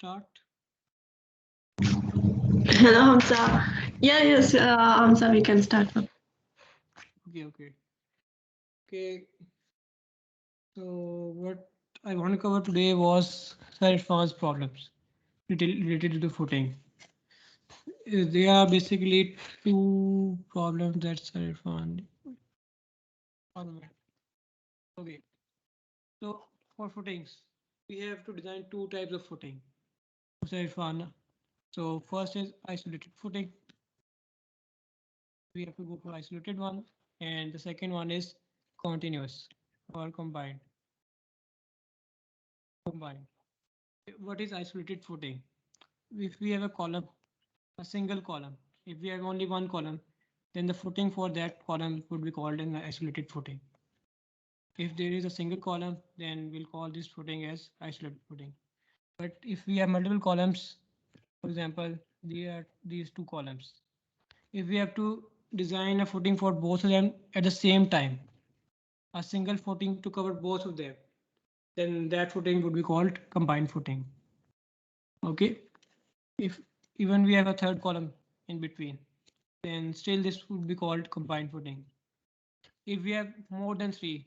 start? Hello, Hamza. Yeah, yes, Hamza, we can start. Okay. So what I want to cover today was self-response problems related to the footing. There are basically two problems that self-response. Okay. So for footings, we have to design two types of footing. Self-response. So first is isolated footing. We have to go for isolated one, and the second one is continuous or combined. What is isolated footing? If we have a column, a single column, if we have only one column, then the footing for that column would be called an isolated footing. If there is a single column, then we'll call this footing as isolated footing. But if we have multiple columns, for example, there are these two columns. If we have to design a footing for both of them at the same time, a single footing to cover both of them, then that footing would be called combined footing. Okay. If even we have a third column in between, then still this would be called combined footing. If we have more than three,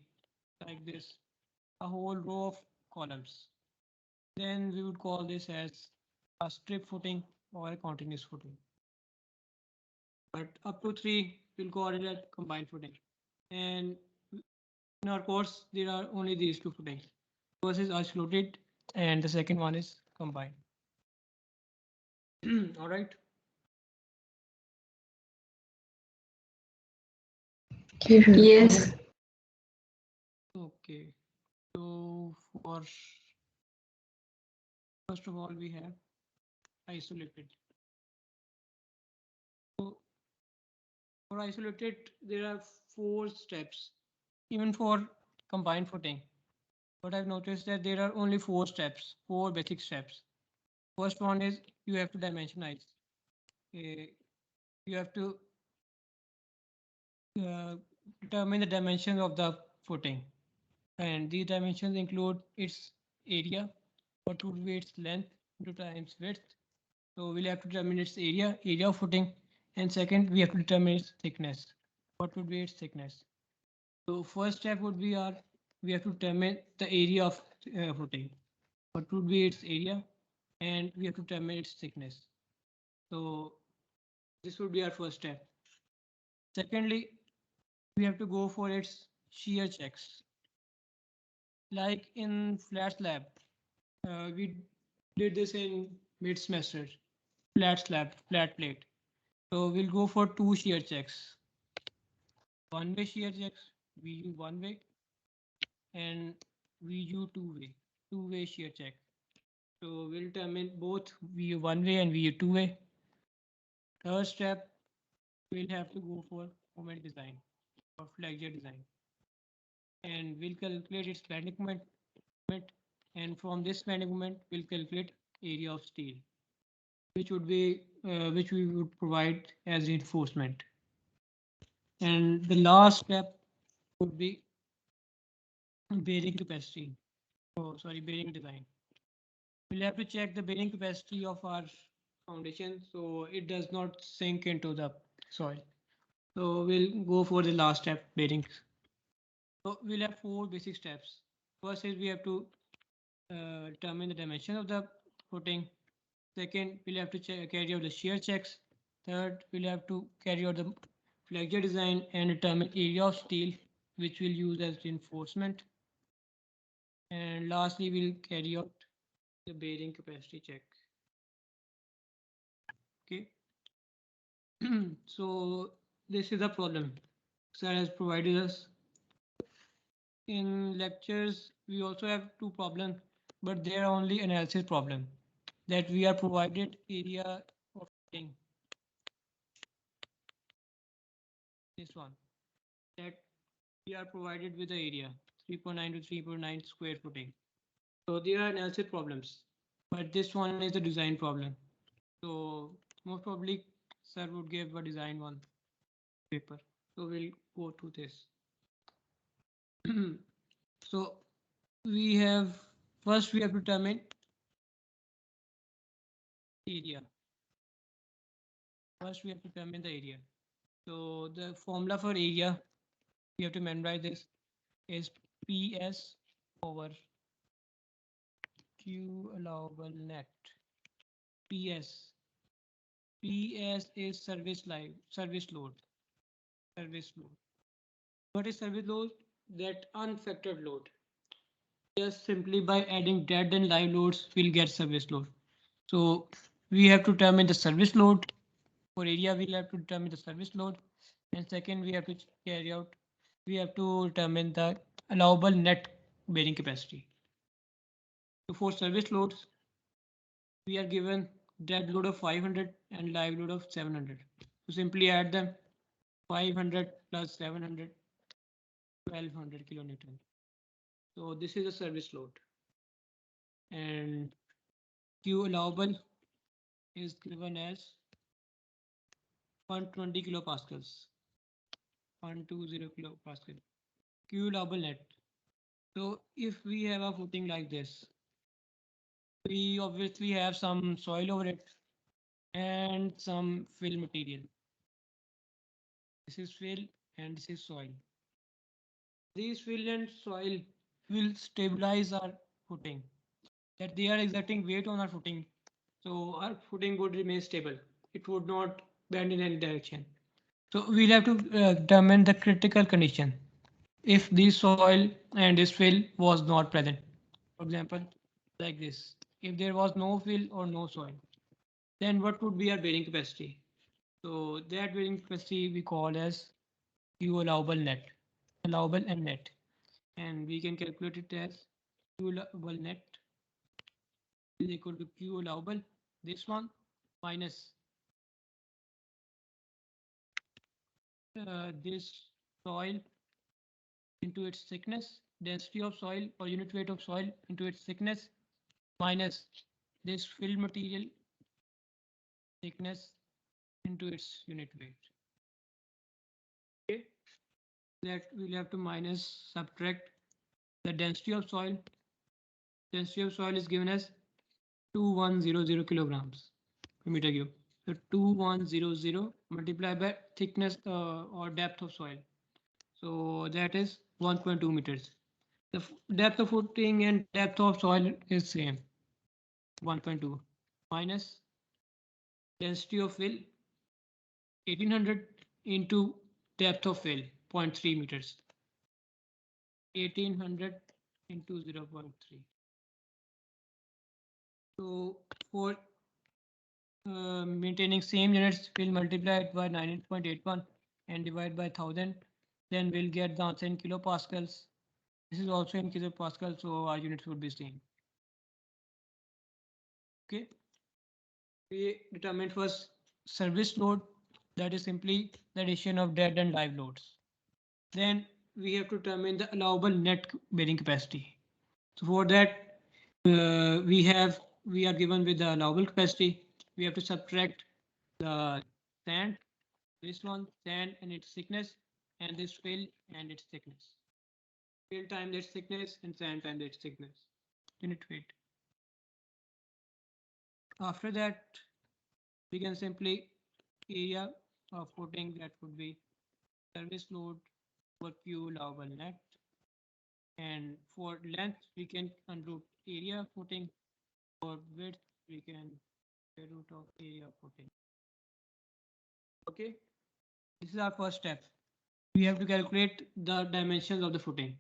like this, a whole row of columns, then we would call this as a strip footing or a continuous footing. But up to three, we'll call it a combined footing. And in our course, there are only these two footings. First is isolated, and the second one is combined. All right. Yes. Okay. So for first of all, we have isolated. So for isolated, there are 4 steps. Even for combined footing, but I've noticed that there are only 4 steps, 4 basic steps. First one is you have to dimensionize. You have to uh, determine the dimensions of the footing, and these dimensions include its area, what would be its length into times width. So we'll have to determine its area of footing, and second we have to determine its thickness. What would be its thickness? So first step would be we have to determine the area of footing. What would be its area, and we have to determine its thickness. So this would be our first step. Secondly, we have to go for its shear checks. Like in flat slab, we did this in mid semester. Flat slab, flat plate. So we'll go for 2 shear checks. One way shear checks, VU one way, and VU two way shear check. So we'll determine both VU one way and VU two way. Third step, we'll have to go for moment design or flexure design. And we'll calculate its bending moment, and from this bending moment, we'll calculate area of steel, which we would provide as reinforcement. And the last step would be bearing capacity. Oh, sorry, bearing design. We'll have to check the bearing capacity of our foundation so it does not sink into the soil. So we'll go for the last step, bearings. So we'll have 4 basic steps. First is we have to determine the dimension of the footing. Second, we'll have to carry out the shear checks. Third, we'll have to carry out the flexure design and determine area of steel, which we'll use as reinforcement. And lastly, we'll carry out the bearing capacity check. Okay. So this is the problem Sir has provided us. In lectures, we also have 2 problems, but they are only analysis problem that we are provided area of footing. This one that we are provided with the area 3.9 to 3.9 square footing. So they are analysis problems, but this one is the design problem. So most probably sir would give a design one paper. So we'll go to this. So we have first we have to determine area. First, we have to determine the area. So the formula for area, we have to memorize this, is PS over Q allowable net. PS. PS is service load. Service load. What is service load? That unfactored load. Just simply by adding dead and live loads, we'll get service load. So we have to determine the service load. For area, we'll have to determine the service load. And second, we have to we have to determine the allowable net bearing capacity. So for service loads, we are given dead load of 500 and live load of 700. So simply add them, 500 plus 700, 1200 kilonewton. So this is a service load. And Q allowable is given as 120 kilopascals. 120 kilopascal. Q allowable net. So if we have a footing like this, we obviously have some soil over it and some fill material. This is fill and this is soil. These fill and soil will stabilize our footing. That they are exerting weight on our footing. So our footing would remain stable. It would not bend in any direction. So we'll have to determine the critical condition. If this soil and this fill was not present. For example, like this. If there was no fill or no soil, then what would be our bearing capacity? So that bearing capacity we call as Q allowable net, allowable and net, and we can calculate it as Q allowable net is equal to Q allowable, this one minus this soil into its thickness, density of soil or unit weight of soil into its thickness minus this fill material thickness into its unit weight. Okay, that we'll have to minus subtract the density of soil. Density of soil is given as 2100 kilograms per meter cube. So 2100 multiplied by thickness or depth of soil. So that is 1.2 meters. The depth of footing and depth of soil is same. 1.2 minus density of fill 1800 into depth of fill 0.3 meters. 1800 into 0.3. So for maintaining same units, we'll multiply it by 98.81 and divide by 1000. Then we'll get the answer in kilopascals. This is also in kilopascals, so our units would be same. Okay. We determined first service load, that is simply the addition of dead and live loads. Then we have to determine the allowable net bearing capacity. So for that, we are given with the allowable capacity. We have to subtract the sand, this one, sand and its thickness, and this fill and its thickness. Fill times its thickness and sand times its thickness. Unit weight. After that, we can simply area of footing, that would be service load for Q allowable net. And for length, we can unroot area footing. For width, we can root of area footing. Okay, this is our first step. We have to calculate the dimensions of the footing.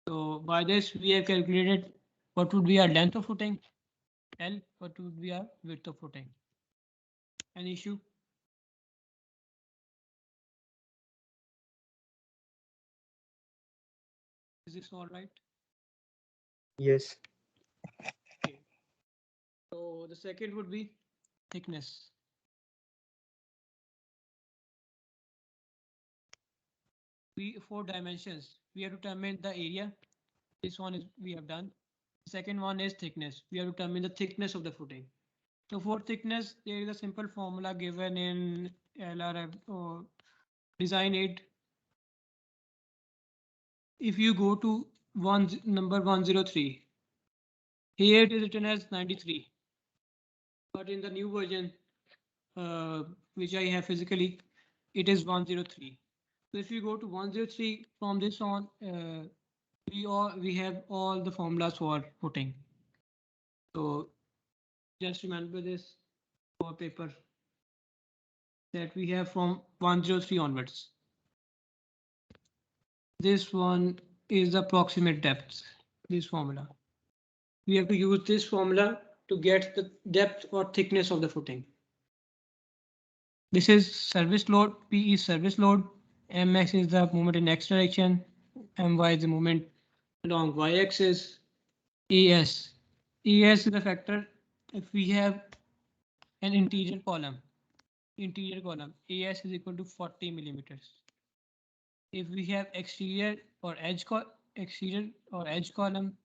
So by this, we have calculated what would be our length of footing, L, what would be our width of footing. An issue? Is this all right? Yes. Okay. So the second would be thickness. We 4 dimensions. We have to determine the area. This one is we have done. Second one is thickness. We have to determine the thickness of the footing. So for thickness, there is a simple formula given in LRF or design aid. If you go to number 103, here it is written as 93. but in the new version, which I have physically, it is 103. So if you go to 103 from this on, we have all the formulas for footing. So just remember this for paper that we have from 103 onwards. This one is the approximate depth, this formula. We have to use this formula to get the depth or thickness of the footing. This is service load, P is service load, Mx is the movement in x direction, My is the movement along y-axis, Es. Es is the factor if we have an interior column. As is equal to 40 millimeters. If we have exterior or edge column,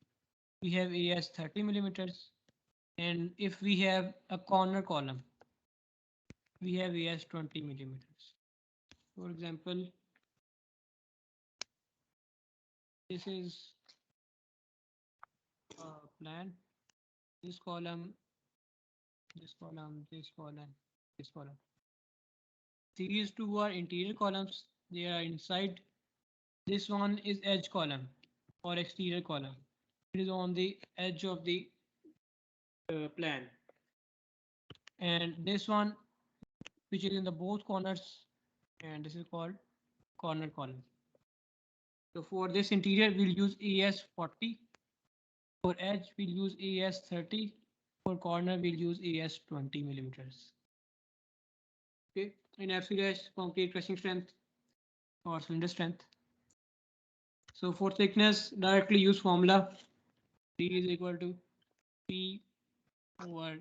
we have As 30 millimeters. And if we have a corner column, we have As 20 millimeters. For example, this is a plan. This column, this column, this column, this column. These two are interior columns. They are inside. This one is edge column or exterior column. It is on the edge of the plan. And this one, which is in the both corners, and this is called corner column. So for this interior, we'll use AS 40. For edge, we'll use AS 30. For corner, we'll use AS 20 millimeters. Okay, in FC- concrete crushing strength or cylinder strength. So for thickness, directly use formula. D is equal to P over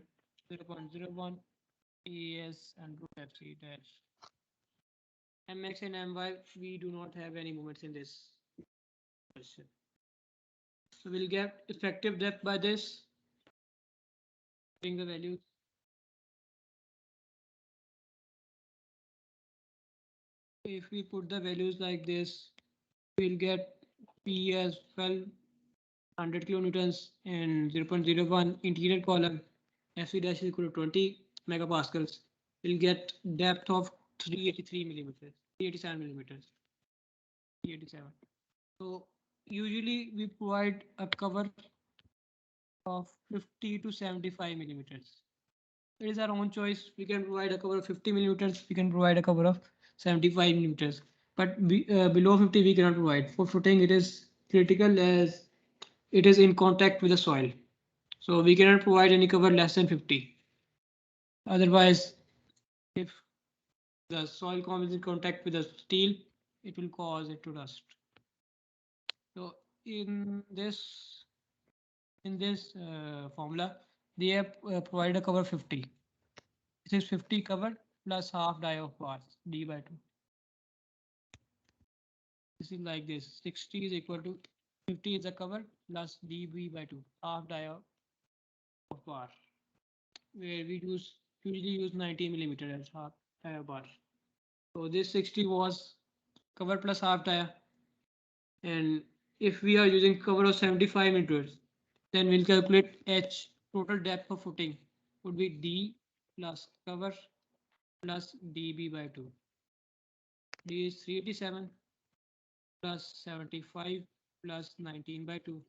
0.01 AS and root FC dash. Mx and My, we do not have any moments in this question. So we'll get effective depth by this. Bring the values. If we put the values like this, we'll get P as 1200 kilonewtons and 0.01 interior column. FC dash is equal to 20 megapascals. We'll get depth of 383 millimeters, 387 millimeters, 387. So usually we provide a cover of 50 to 75 millimeters. It is our own choice. We can provide a cover of 50 millimeters. We can provide a cover of 75 millimeters. But below 50 we cannot provide. For footing it is critical as it is in contact with the soil. So we cannot provide any cover less than 50. Otherwise, if the soil comes in contact with the steel, it will cause it to rust. So in this formula, they have provided a cover 50. This is 50 cover plus half die of bars d by 2. This is like this. 60 is equal to 50 is the cover plus db by 2, half die of bar, where we usually use 90 millimeter as half die of bar. So this 60 was cover plus half dia, and if we are using cover of 75 meters, then we'll calculate H, total depth of footing would be D plus cover plus dB by 2. D is 387 plus 75 plus 19 by 2,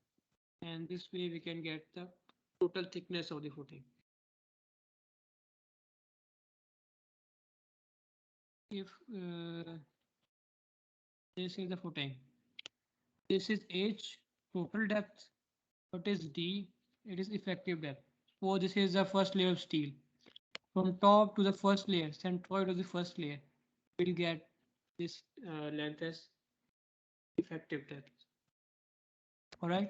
and this way we can get the total thickness of the footing. If this is the footing, this is H, total depth. What is D? It is effective depth. So this is the first layer of steel. From top to the first layer, centroid of the first layer, we'll get this length as effective depth. All right.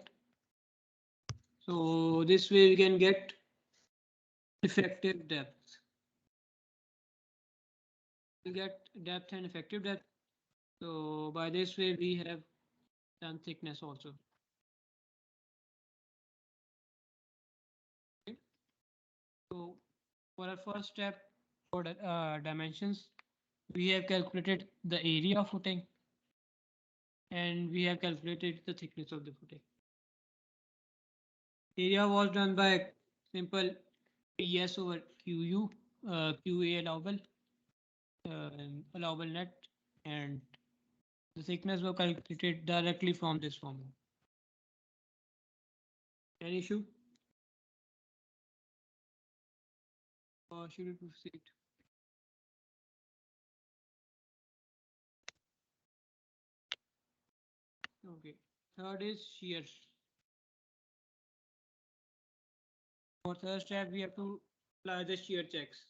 So this way we can get effective depth. We get depth and effective depth. So by this way we have done thickness also. Okay. So for our first step for dimensions, we have calculated the area of footing and we have calculated the thickness of the footing. Area was done by simple PS over QU, QA allowable net, and the thickness was calculated directly from this formula. Any issue? Or should we proceed? Okay. Third is shear. For third step, we have to apply the shear checks.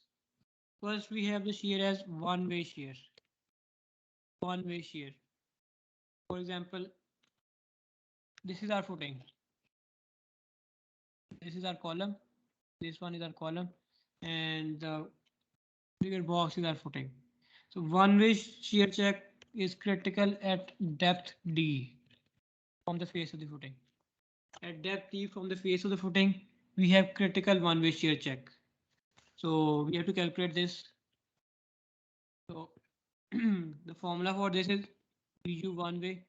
First, we have the shear as one-way shear. One-way shear. For example, this is our footing. This is our column. This one is our column, and the bigger box is our footing. So one-way shear check is critical at depth D from the face of the footing. At depth D from the face of the footing, we have critical one-way shear check. So we have to calculate this. So the formula for this is PU one way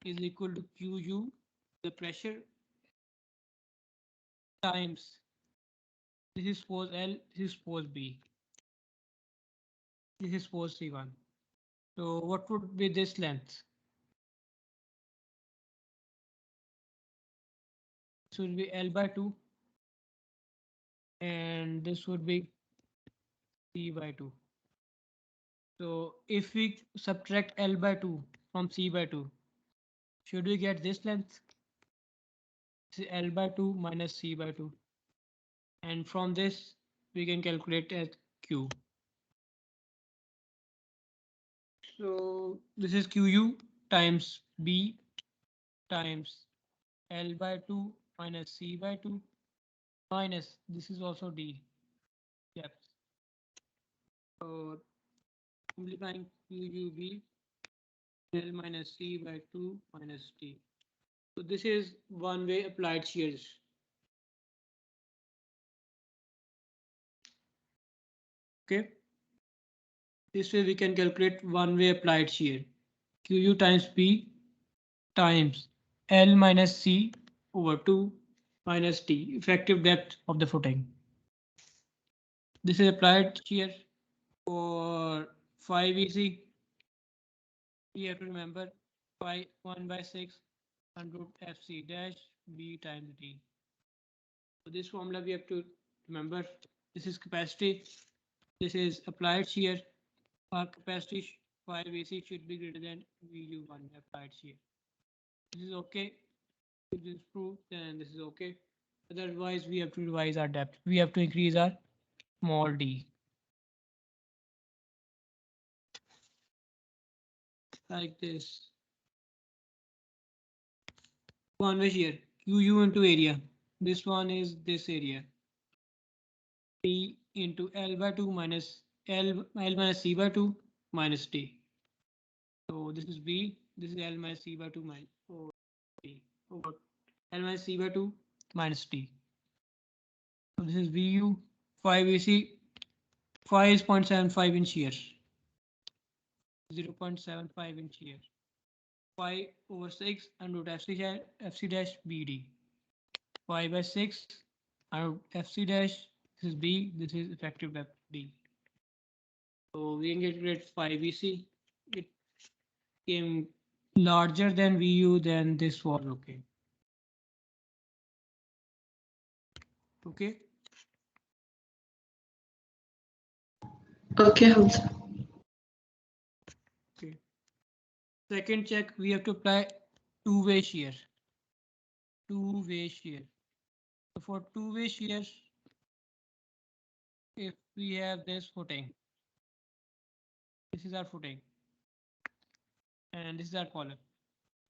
is equal to QU, the pressure, times this is suppose L, this is suppose B, this is suppose C1. So what would be this length? This would be L by 2 and this would be C by 2. So if we subtract L by 2 from C by 2, should we get this length? This is L by 2 minus C by 2. And from this, we can calculate as Q. So this is QU times B times L by 2 minus C by 2 minus this is also D depth. So simplifying QUB L minus C by 2 minus D. So this is one way applied shears. Okay. This way we can calculate one way applied shear. QU times B times L minus C over 2 minus D, effective depth of the footing. This is applied shear for 5 EC. You have to remember 1 by 6 under FC dash B times D. So this formula we have to remember. This is capacity. This is applied shear. Our capacity 5 AC should be greater than VU1 applied shear. This is okay. If this is proved, then this is okay. Otherwise, we have to revise our depth. We have to increase our small d. Like this. One way shear. QU into area. This one is this area. P into L by 2 minus L minus C by 2 minus D. So this is B. This is L minus C by 2 minus D. Over L minus C by 2 minus D. So this is VU 5 AC 5 is 0.75 inch shear. 0.75 inch shear. 5 over 6 and root FC dash BD. 5 by 6 and FC dash. This is B. This is effective depth D. So we can calculate 5 EC. It came larger than VU, then this was okay. Okay. Okay, Hamza. Okay. Second check, we have to apply two-way shear. Two-way shear. So for two-way shear, if we have this footing, this is our footing, and this is our column.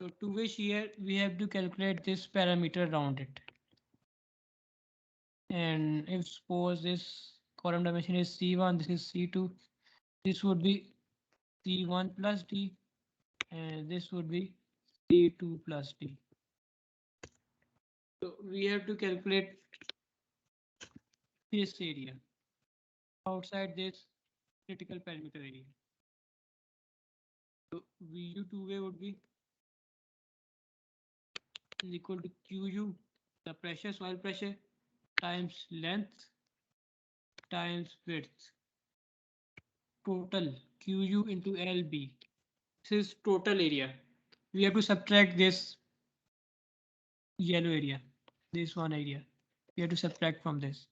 So two-way shear, we have to calculate this parameter around it. And if suppose this column dimension is C1, this is C2, this would be C1 plus D, and this would be C2 plus D. So we have to calculate this area outside this critical perimeter area. So VU two-way would be is equal to QU, the pressure, soil pressure, times length times width. Total QU into LB. This is total area. We have to subtract this yellow area, this one area. We have to subtract from this.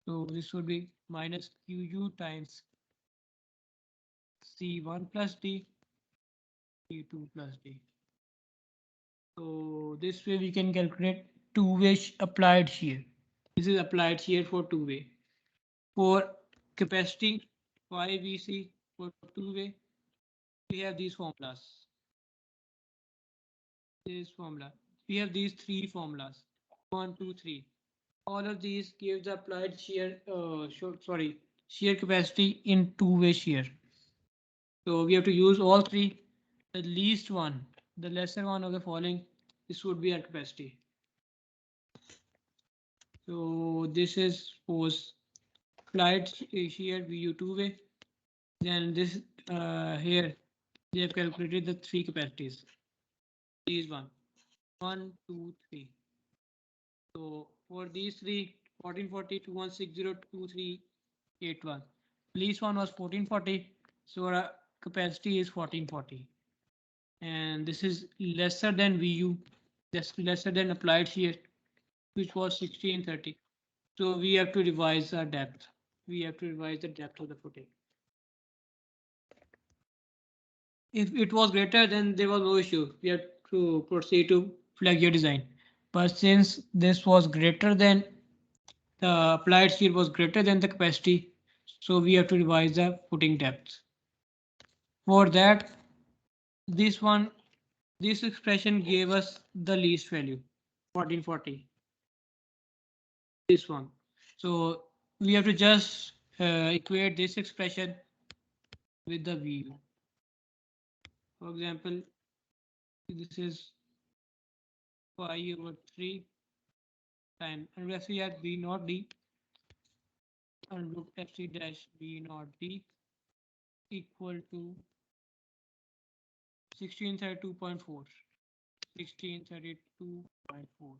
So this would be minus QU times C1 plus D, C2 plus D. So this way we can calculate two-way applied shear. This is applied shear for two-way. For capacity, YVC for two-way, we have these formulas. This formula. We have these three formulas. 1, 2, 3. All of these give the applied shear, shear capacity in two-way shear. So we have to use all three. The least one, the lesser one of the following, this would be our capacity. So this is suppose applied shear VU two-way. Then this here they have calculated the three capacities. These one, 1, 2, 3. So for these three, 1440, 2160, 2381. Least one was 1440. So our capacity is 1440. And this is lesser than VU, that's lesser than applied shear, which was 1630. So we have to revise our depth. We have to revise the depth of the footing. If it was greater, then there was no issue. We have to proceed to flag your design. But since this was greater than the applied shear was greater than the capacity, so we have to revise the footing depth. For that, this expression gave us the least value, 1440. This one. So we have to just equate this expression with the VU. For example, this is pi over 3 time, and we actually had B naught D and root FC dash B naught D equal to 1632.4. 1632.4.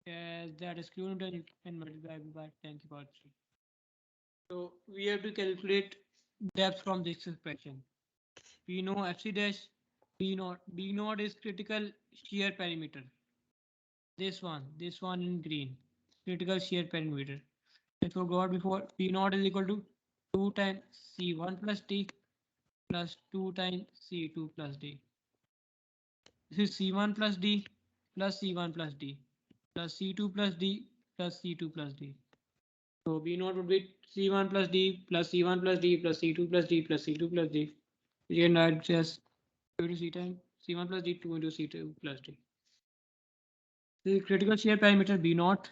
As that is Newton and multiplied by 10 to the power 3. So we have to calculate depth from this expression. We know FC dash B naught. B naught is critical shear perimeter. This one in green, critical shear perimeter. I forgot before. B naught is equal to 2 times C1 plus D plus 2 times C2 plus D. This is C1 plus D plus C1 plus D plus C2 plus D plus C2 plus D. So B naught would be C1 plus D plus C1 plus D plus C2 plus D plus C2 plus D. You can add just 2 to C time C1 plus D 2 into C2 plus D. The critical shear parameter B naught.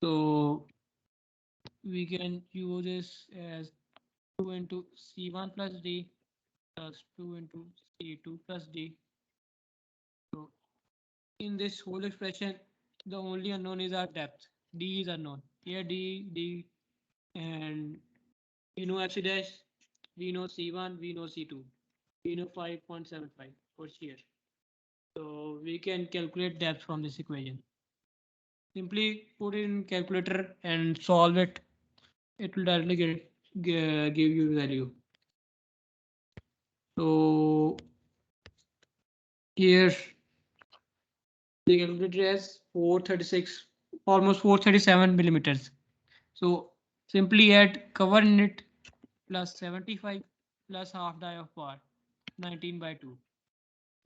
So we can use this as 2 into C1 plus D plus 2 into C2 plus D. So in this whole expression, the only unknown is our depth. D is unknown. Here D, and we know FC dash, we know C1, we know C2, we know 5.75 for shear. So we can calculate depth from this equation. Simply put it in calculator and solve it. It will directly give you value. So here the calculator has 436, almost 437 millimeters. So simply add cover in it plus 75 plus half die of bar, 19 by 2.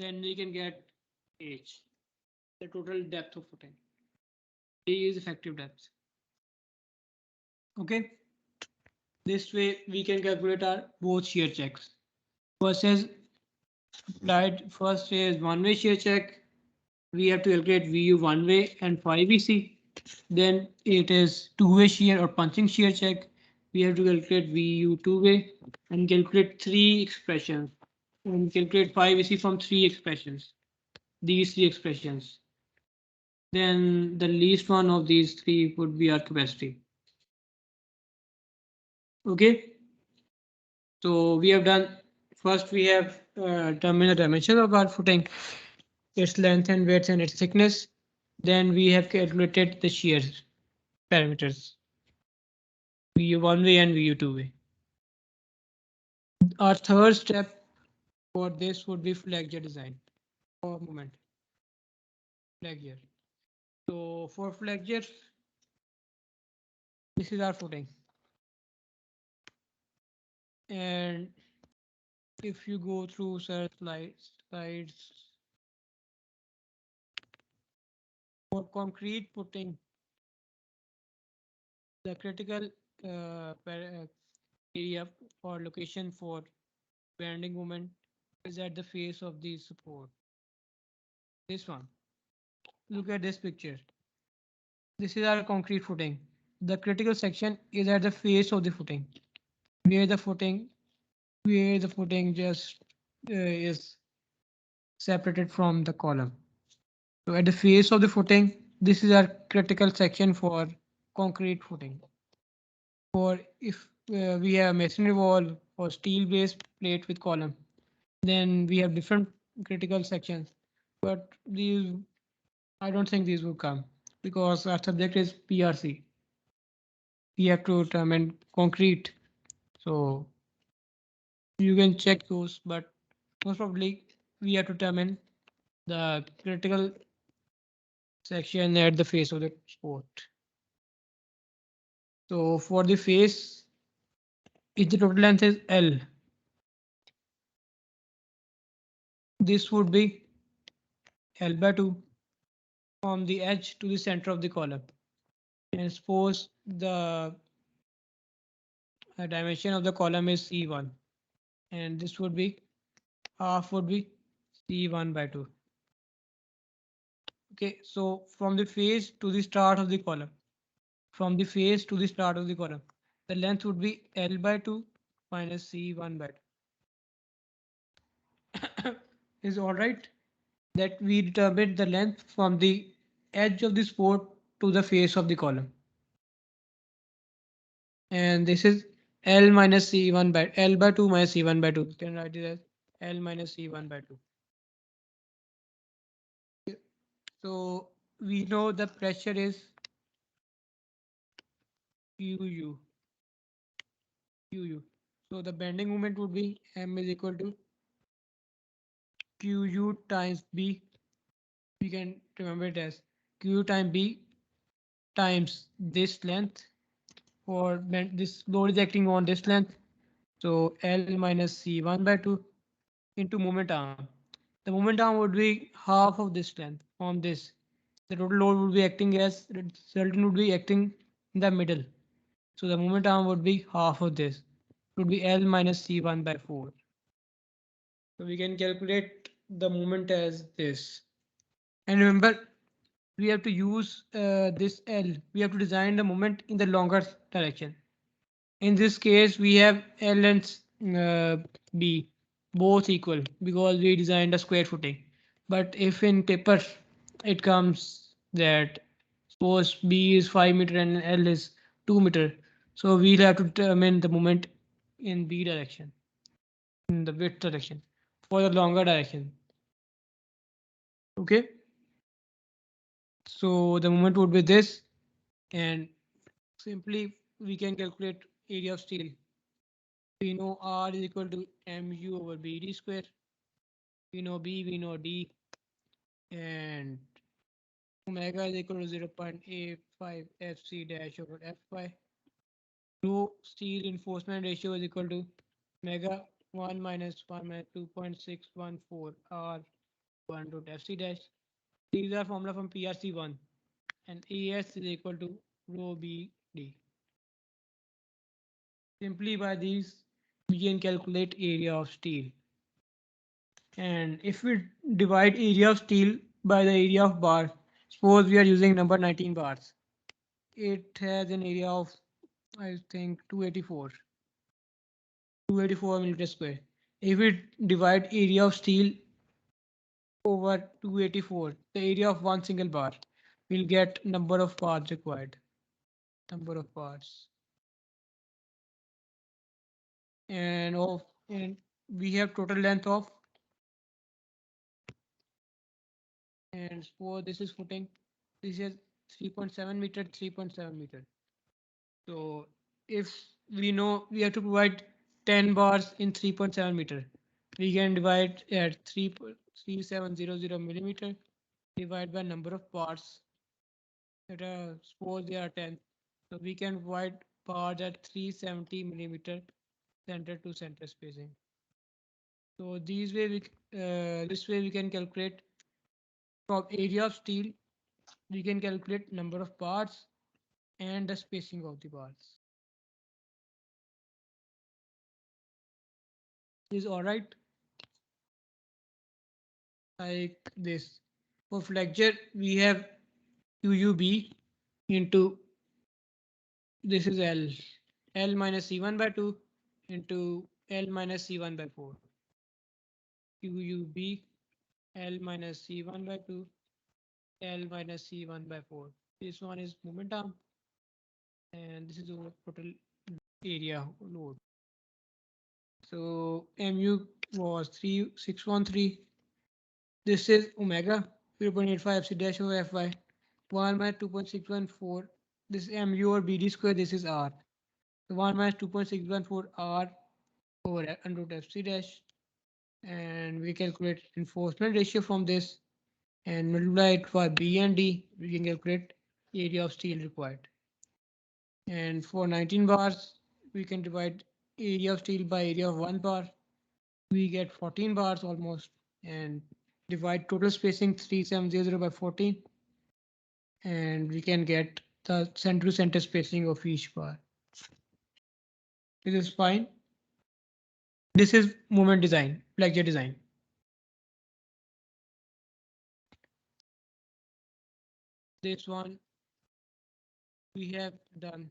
Then we can get H, the total depth of footing. D is effective depth. Okay. This way we can calculate our both shear checks. Versus applied first is one-way shear check. We have to calculate VU one way and 5VC. Then it is two-way shear or punching shear check. We have to calculate VU two-way and calculate three expressions and calculate 5VC from three expressions. These three expressions. Then the least one of these three would be our capacity. Okay. So we have done, first we have determined the dimensions of our footing, its length and width and its thickness. Then we have calculated the shears. parameters, VU1 way and VU2 way. Our third step for this would be flexure design or moment. Flexure. So for flexure, this is our footing. And if you go through slides for concrete footing, the critical area or location for bending moment is at the face of the support. This one. Look at this picture. This is our concrete footing. The critical section is at the face of the footing, where the footing, just is separated from the column. So at the face of the footing, this is our critical section for concrete footing. For if we have masonry wall or steel based plate with column, then we have different critical sections. But these, I don't think these will come because our subject is PRC. We have to determine concrete. So you can check those, but most probably we have to determine the critical section at the face of the sport. So for the face, if the total length is L, this would be L by 2 from the edge to the center of the column. And suppose the dimension of the column is C1, and this would be half would be C1 by 2. Okay, so from the face to the start of the column, from the face to the start of the column, the length would be L by 2 minus C1 by 2. Is all right that we determine the length from the edge of the support to the face of the column. And this is L minus C1 by L by 2 minus C1 by 2. You can write it as L minus C1 by 2. So we know the pressure is QU. QU. So the bending moment would be M is equal to QU times B. We can remember it as Q times B times this length, or this load is acting on this length. So L minus C1 by 2 into moment arm. The moment arm would be half of this length from this. The total load would be acting as resultant would be acting in the middle. So the moment arm would be half of this. It would be L minus C1 by 4. So we can calculate the moment as this. And remember, we have to use this L. We have to design the moment in the longer direction. In this case, we have L and B both equal because we designed a square footing. But if in paper it comes that suppose B is 5 meter and L is 2 meter, so we'll have to determine the moment in B direction, in the width direction for the longer direction. Okay. So the moment would be this, and simply we can calculate area of steel. We know R is equal to mu over BD square. We know B, we know D, and omega is equal to 0.85 FC dash over Fy. Rho steel reinforcement ratio is equal to omega 1 minus 1 minus 2.614 R 1 root FC dash. These are formula from PRC1, and AS is equal to rho BD. Simply by these, we can calculate area of steel. And if we divide area of steel by the area of bar, suppose we are using number 19 bars. It has an area of, I think, 284 millimeter square. If we divide area of steel over 284, the area of one single bar, we'll get number of bars required. Number of bars. And we have total length of, and suppose this is footing. This is 3.7 meter, 3.7 meter. So if we know we have to provide 10 bars in 3.7 meter, we can divide at 3.3700 millimeter, divide by number of bars. That suppose there are 10. So we can provide bars at 370 millimeter center to center spacing. So this way we can calculate from area of steel. We can calculate number of bars and the spacing of the bars. Is all right. Like this. For flexure, we have QUB into this is L. L minus C1 by 2 into L minus C1 by 4. QUB L minus C1 by 2, L minus C1 by 4. This one is moment arm, and this is the total area load. So MU was 3613. This is omega 0.85 FC dash over Fy 1 minus 2.614. This is MU or BD square. This is R. So 1 minus 2.614 R over under root FC dash. And we calculate enforcement ratio from this and multiply it by B and D. We can calculate area of steel required. And for 19 bars, we can divide area of steel by area of 1 bar. We get 14 bars almost, and divide total spacing 3700 by 14, and we can get the center to center spacing of each bar. This is fine. This is moment design, flexure design. This one we have done.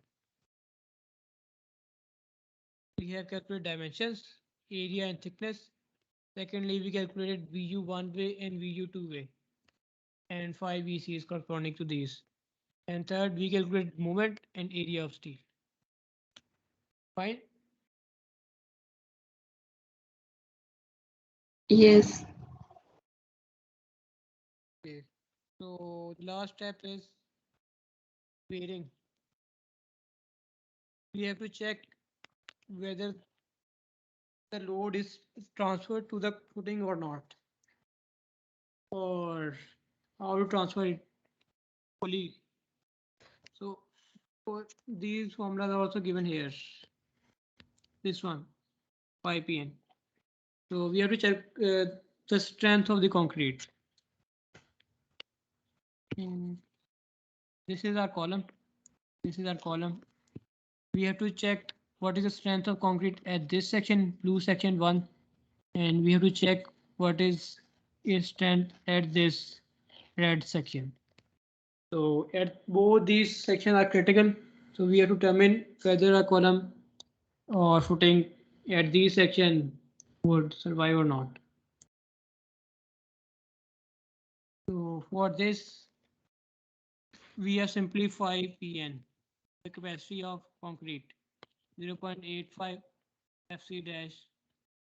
We have calculated dimensions, area and thickness. Secondly, we calculated VU one way and VU two way, and 5 VC is corresponding to these. And third, we calculated moment and area of steel. Fine. Yes. Okay. So the last step is bearing. We have to check whether the load is transferred to the footing or not, or how to transfer it fully. So for these formulas are also given here. This one, 5 PN. So we have to check the strength of the concrete. This is our column. This is our column. We have to check what is the strength of concrete at this section, blue section 1, and we have to check what is its strength at this red section. So at both these sections are critical. So we have to determine whether a column or footing at this section would survive or not. So for this, we have simply 5 PN, the capacity of concrete, 0.85 FC dash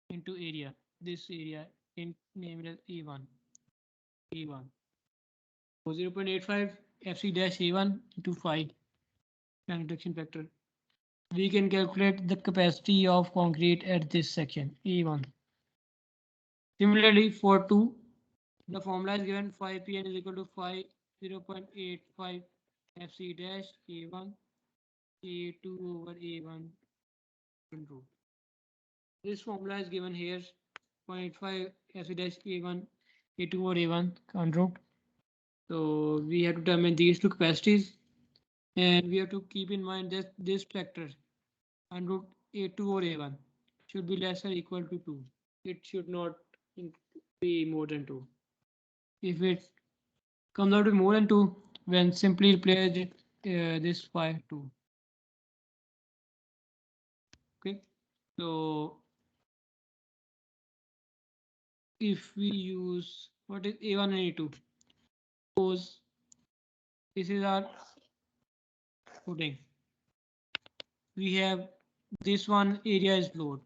into area. This area in named as A1. A1. So 0.85 FC dash A1 into 5 reduction factor. We can calculate the capacity of concrete at this section A1. Similarly, for 2, the formula is given 5 PN is equal to 5 0.85 FC dash A1 A2 over A1 control. This formula is given here 0.85 FC dash A1 A2 over A1 control. So we have to determine these two capacities, and we have to keep in mind that this factor under root A2 or A1 should be less or equal to 2. It should not be more than 2. If it comes out to more than 2, then simply replace it, this by 2. Okay, so if we use what is A1 and A2, suppose this is our footing. We have this one area is load.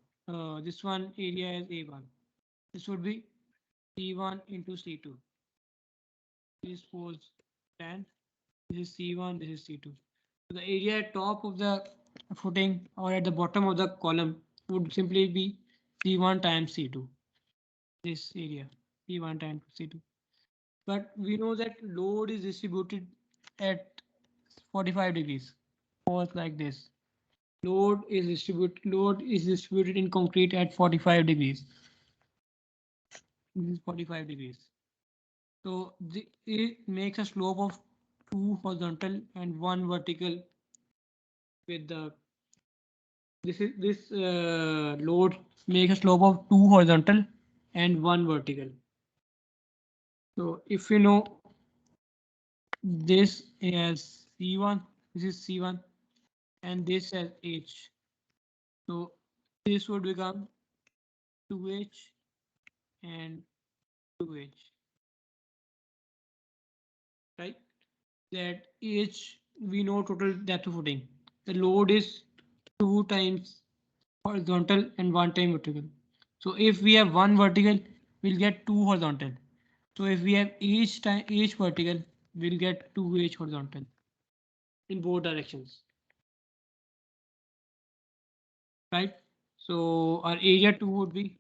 This one area is A1. This would be C1 into C2. This was 10. This is C1, this is C2. So the area at top of the footing or at the bottom of the column would simply be C1 times C2. This area, C1 times C2. But we know that load is distributed at 45 degrees. Or like this. Load is distributed in concrete at 45 degrees. This is 45 degrees. So it makes a slope of 2 horizontal and 1 vertical with the this load makes a slope of 2 horizontal and 1 vertical. So if you know this as C1, this is C1 and this as H. So this would become 2H and 2H. Right? That H we know total depth of footing. The load is 2 times horizontal and 1 time vertical. So if we have 1 vertical, we'll get 2 horizontal. So if we have each vertical, we'll get 2H horizontal in both directions. Right? So our area 2 would be,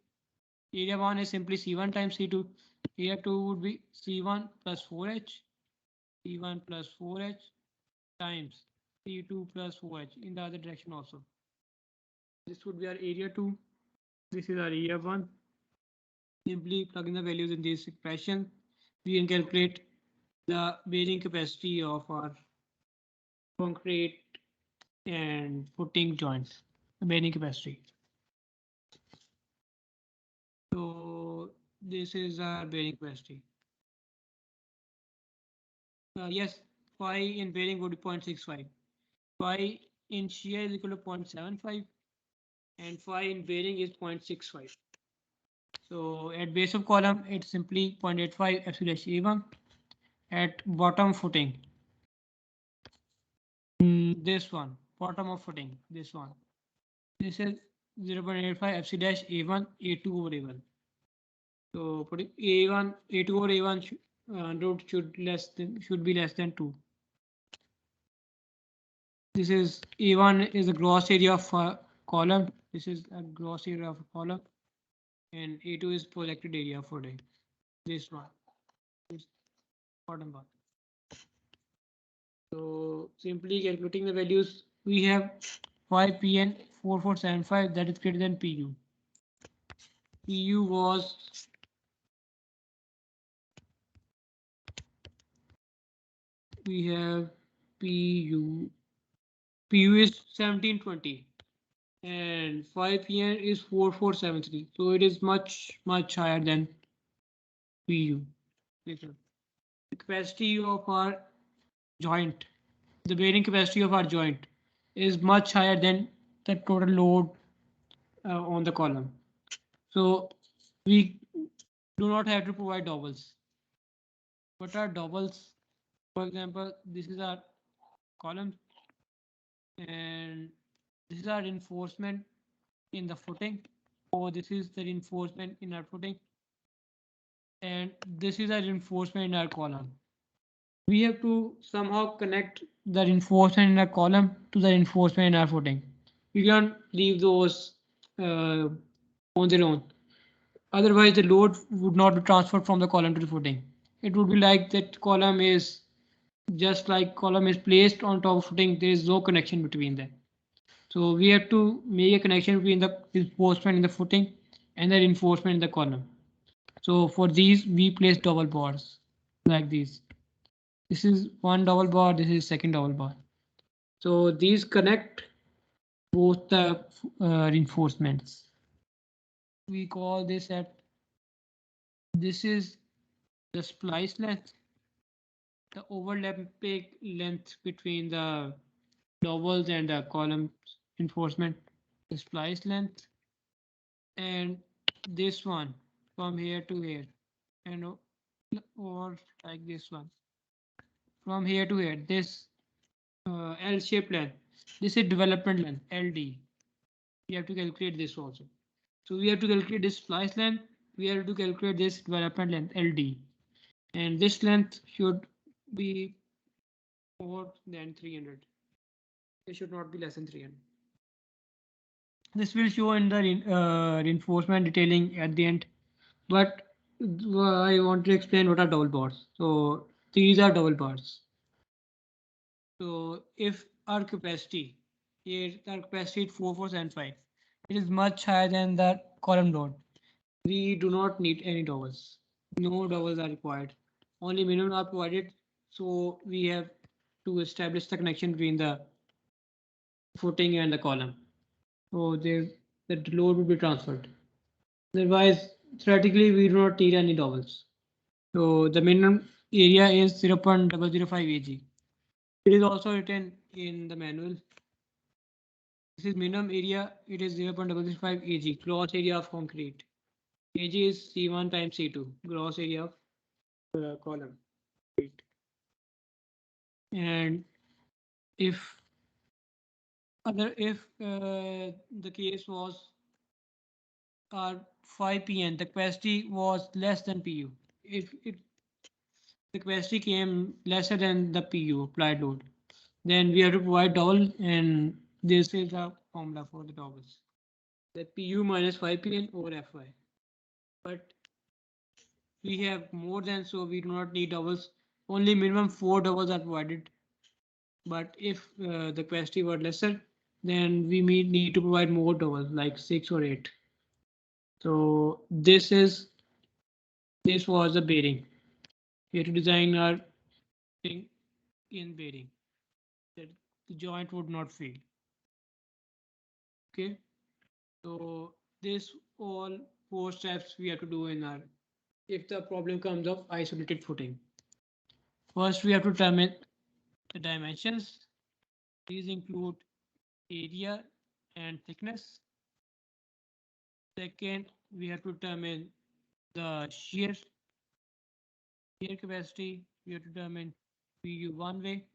area 1 is simply C1 times C2. Area 2 would be C1 plus 4H, C1 plus 4H times C2 plus 4H in the other direction also. This would be our area 2. This is our area 1. Simply plug in the values in this expression. We can calculate the bearing capacity of our concrete and footing joints, the bearing capacity. So this is our bearing capacity. Yes, phi in bearing would be 0.65. Phi in shear is equal to 0.75 and phi in bearing is 0.65. So at base of column, it's simply 0.85 epsilon A1. At bottom footing, this one, bottom of footing, this one. This is 0.85 FC dash A1, A2 over A1. So putting A1, A2 over A1 root should be less than 2. This is A1 is the gross area of a column. This is a gross area of a column, and A2 is projected area for footing. This one, this bottom one. So simply calculating the values, we have 5PN 4475 that is greater than PU. PU was we have PU. PU is 1720 and 5PN is 4473. So it is much higher than PU. The capacity of our joint, the bearing capacity of our joint is much higher than the total load on the column. So we do not have to provide doubles. What are doubles? For example, this is our column and this is our reinforcement in the footing. Or this is the reinforcement in our footing. And this is our reinforcement in our column. We have to somehow connect the reinforcement in our column to the reinforcement in our footing. We can't leave those on their own. Otherwise, the load would not be transferred from the column to the footing. It would be like that column is just like column is placed on top of footing. There is no connection between them. So we have to make a connection between the reinforcement in the footing and the reinforcement in the column. So for these, we place double bars like these. This is one double bar. This is second double bar. So these connect both the reinforcements. We call this this is the splice length, the overlapping length between the doubles and the column reinforcement, the splice length, and this one from here to here, and or like this one from here to here. This L-shaped length. This is development length LD. We have to calculate this also. So we have to calculate this splice length. We have to calculate this development length LD, and this length should be more than 300. They should not be less than 300. This will show in the reinforcement detailing at the end. But I want to explain what are double bars. So these are double bars. So if our capacity, here our capacity is 4475, it is much higher than the column load. We do not need any doubles. No doubles are required. Only minimum are provided. So we have to establish the connection between the footing and the column. So the load will be transferred. Otherwise, theoretically, we do not need any doubles. So the minimum area is 0.005 Ag. It is also written in the manual. This is minimum area. It is 0.005 Ag, gross area of concrete. Ag is C1 times C2, gross area of the column. And if the case was 5 pn, the capacity was less than pu. If the capacity came lesser than the pu applied load, then we have to provide double, and this is the formula for the doubles. The pu minus 5 pn over fy. But we have more than, so we do not need doubles. Only minimum 4 doubles are provided. But if the capacity were lesser, then we may need to provide more doubles, like 6 or 8. So this was the bearing. We have to design our thing in bearing that the joint would not fail. Okay, so this all 4 steps we have to do in our, if the problem comes of isolated footing. First, we have to determine the dimensions. These include area and thickness. Second, we have to determine the shear capacity. We have to determine VU one way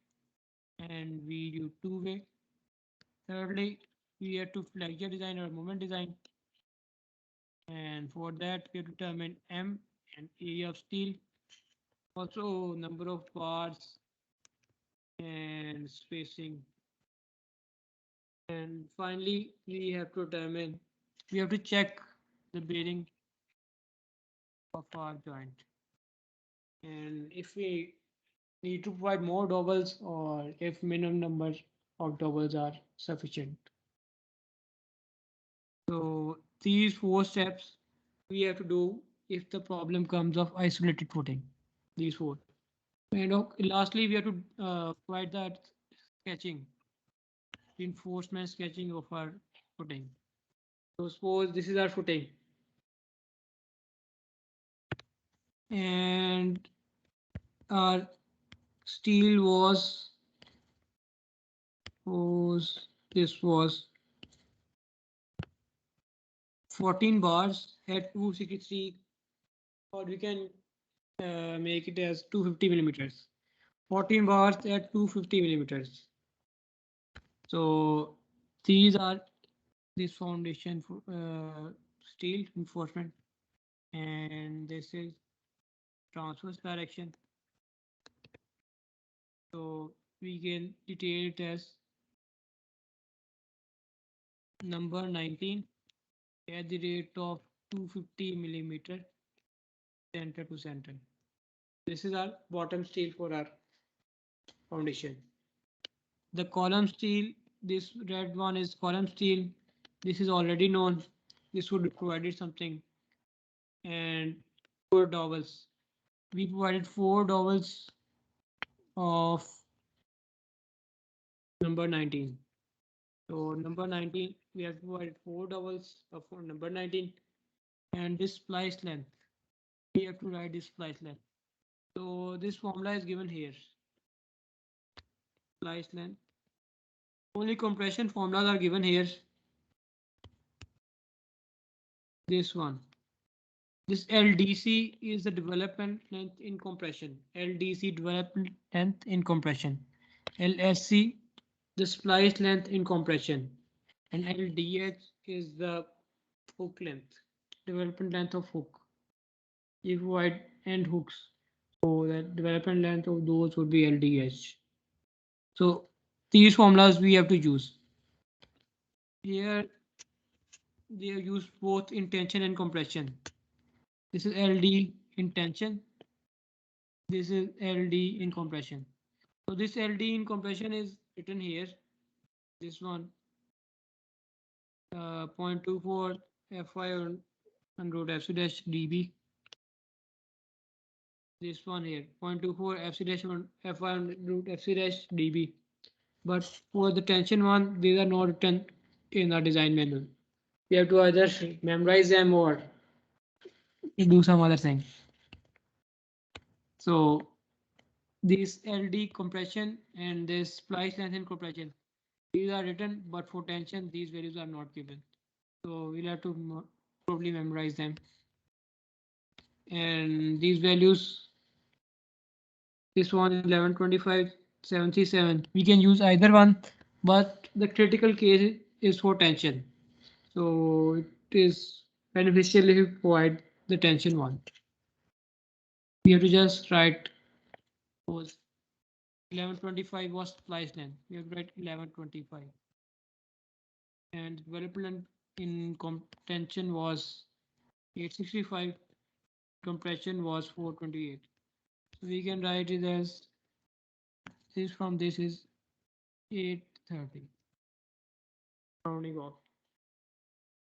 and VU two way. Thirdly, we have to flexure design or moment design. And for that, we have to determine M and area of steel. Also, number of bars and spacing. And finally, we have to check the bearing of our joint. And if we need to provide more doubles or if minimum number of doubles are sufficient. So these 4 steps we have to do if the problem comes of isolated footing. These 4. And lastly, we have to provide that sketching, reinforcement sketching of our footing. So suppose this is our footing. And our steel was, suppose this was 14 bars at 263, or we can make it as 250 millimeters. 14 bars at 250 millimeters. So these are this foundation for steel reinforcement, and this is transverse direction. So we can detail it as number 19 at the rate of 250 millimeter center to center. This is our bottom steel for our foundation. The column steel, this red one is column steel. This is already known. This would be provided something. And 4 dowels. We provided 4 dowels of number 19. So number 19, we have provided 4 dowels of number 19. And this splice length, we have to write this splice length. So this formula is given here. Splice length. Only compression formulas are given here. This one. This LDC is the development length in compression. LDC development length in compression. LSC, the splice length in compression. And LDH is the hook length, development length of hook. If you wide end hooks, so the development length of those would be LDH. So these formulas we have to use. Here they are used both in tension and compression. This is LD in tension. This is LD in compression. So this LD in compression is written here. This one 0.24 Fy on root Fc dash dB. This one here 0.24 Fc dash on Fy on root Fc dash dB. But for the tension one, these are not written in our design manual. We have to either memorize them or do some other thing. So this LD compression and this splice length and compression, these are written, but for tension, these values are not given. So we'll have to probably memorize them. And these values, this one 1125, 77, we can use either one, but the critical case is for tension. So it is beneficial if you provide the tension one. We have to just write suppose 1125 was splice length. We have to write 1125. And development in tension was 865. Compression was 428. So we can write it as this from this is 830. Rounding off.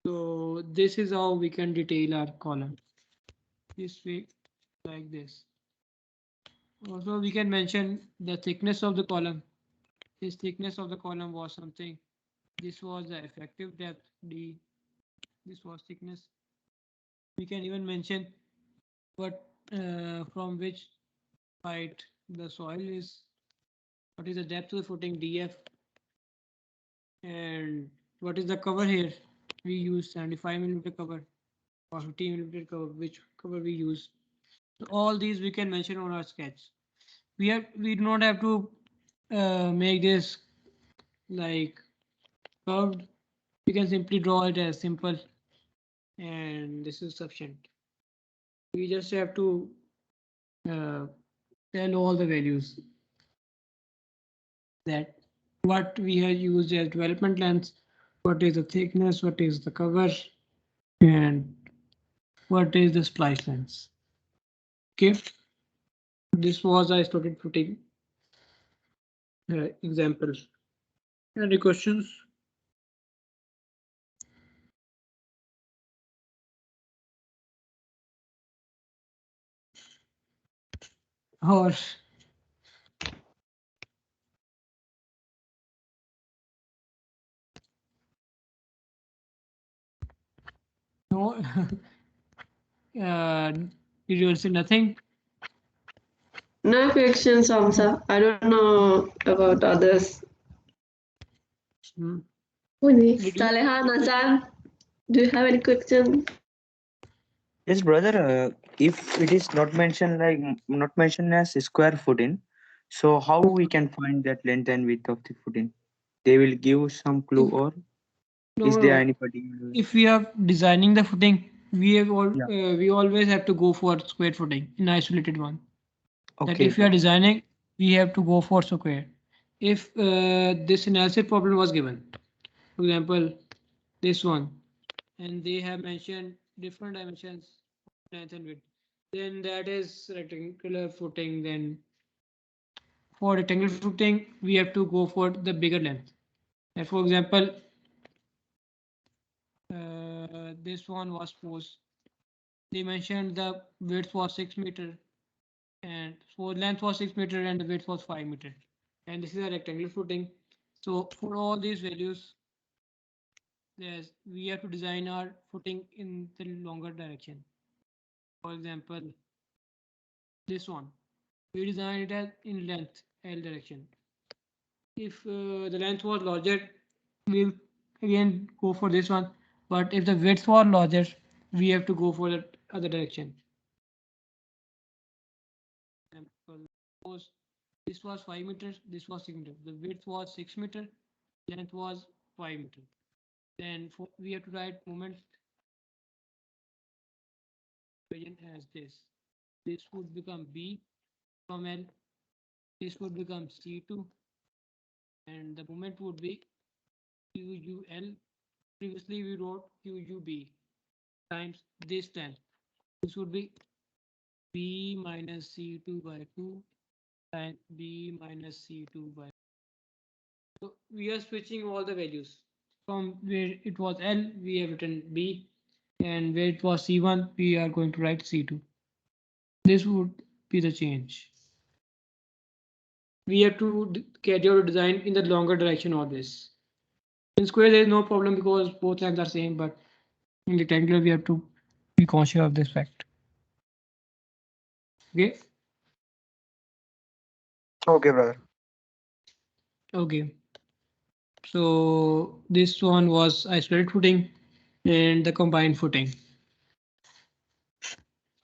So this is how we can detail our column. This way, like this. Also, we can mention the thickness of the column. This thickness of the column was something. This was the effective depth D. This was thickness. We can even mention what from which height the soil is. What is the depth of the footing DF? And what is the cover here? We use 75mm cover or 50mm cover. Which cover we use? So all these we can mention on our sketch. We do not have to make this like curved. We can simply draw it as simple, and this is sufficient. We just have to uh, tell all the values that what we have used as development length, what is the thickness, what is the cover, and what is the splice length. Okay, this was I started putting examples. Any questions? Or no? Did you say nothing? No questions, sir. I don't know about others. Hmm. Uni, Did you? Saleha, Nazan, do you have any questions? Yes, brother. If it is not mentioned not mentioned as square footing, so how we can find that length and width of the footing? They will give some clue, If, or no, is no, there no. any particular? If we are designing the footing, we have Yeah. we always have to go for square footing in isolated one. That Okay, if we are brother. designing, we have to go for square. If this analysis problem was given, for example, this one, and they have mentioned different dimensions, length and width, then that is rectangular footing. Then for rectangular footing, we have to go for the bigger length. And for example, this one was posed. They mentioned the width was 6 meter and so length was 6 meter and the width was 5 meter. And this is a rectangular footing. So for all these values, yes, we have to design our footing in the longer direction. For example, this one, we design it as in length L direction. If the length was larger, we'll again go for this one. But if the width was larger, we have to go for the other direction. Example, suppose this was 5 meters, this was 6 meters. The width was 6 meter, length was 5 meter. Then we have to write moment as this. This would become B from L. This would become C2 and the moment would be QUL. Previously we wrote QUB times this length. This would be B minus C2 by 2 and B minus C2 by. So we are switching all the values. From where it was L, we have written B, and where it was C1, we are going to write C2. This would be the change. We have to carry out a design in the longer direction always. In square, there is no problem because both lengths are same, but in rectangular, we have to be conscious of this fact. Okay. Okay, brother. Okay. So this one was isolated footing and the combined footing.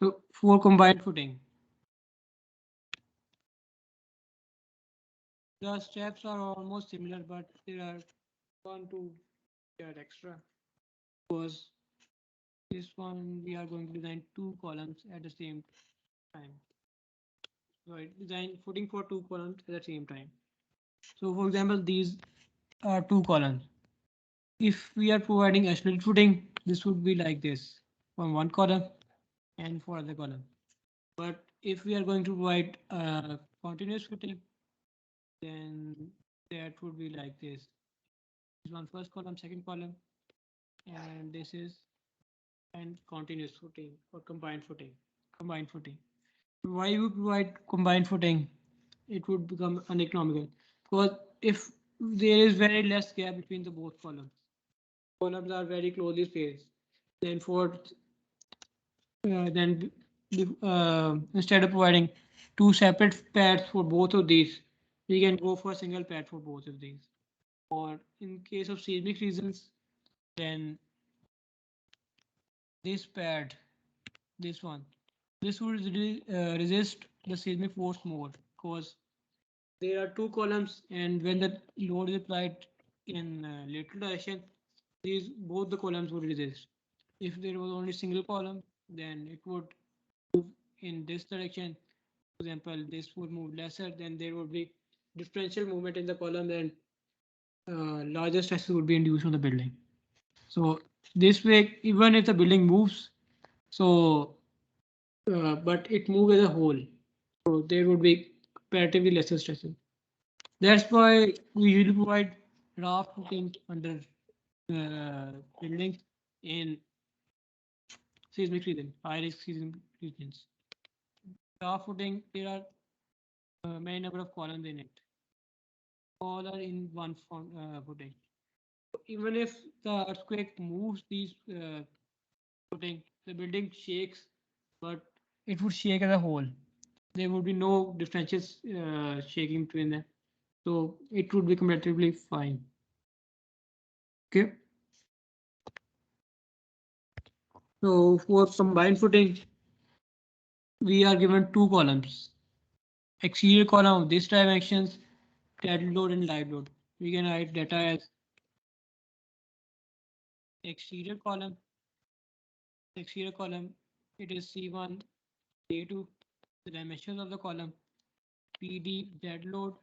So for combined footing, the steps are almost similar, but there are one to add extra. Because this one we are going to design two columns at the same time. Right, design footing for two columns at the same time. So for example, these are two columns. If we are providing isolated footing, this would be like this from one column and for other column. But if we are going to provide continuous footing, then that would be like this. This one first column, second column, and this is and continuous footing or combined footing. Combined footing. Why you provide combined footing? It would become uneconomical because if there is very less gap between the both columns are very closely spaced. Then for then instead of providing two separate pads for both of these, we can go for a single pad for both of these. Or in case of seismic reasons, then this pad, this one, this would resist the seismic force more because there are two columns, and when the load is applied in lateral direction, these both the columns would resist. If there was only single column, then it would move in this direction. For example, this would move lesser, then there would be differential movement in the column, and larger stresses would be induced on the building. So this way, even if the building moves, so but it moves as a whole, so there would be comparatively lesser stresses. That's why we usually provide raft footing under buildings in seismic region, high risk seismic regions. Raft footing, there are many number of columns in it. All are in one footing. Even if the earthquake moves these footing, the building shakes, but it would shake as a whole. There would be no differentials shaking between them. So it would be comparatively fine. Okay. So for combined footing, we are given two columns. Exterior column of these dimensions, dead load and live load. We can write data as exterior column. Exterior column, it is C1, A2, the dimensions of the column, PD dead load,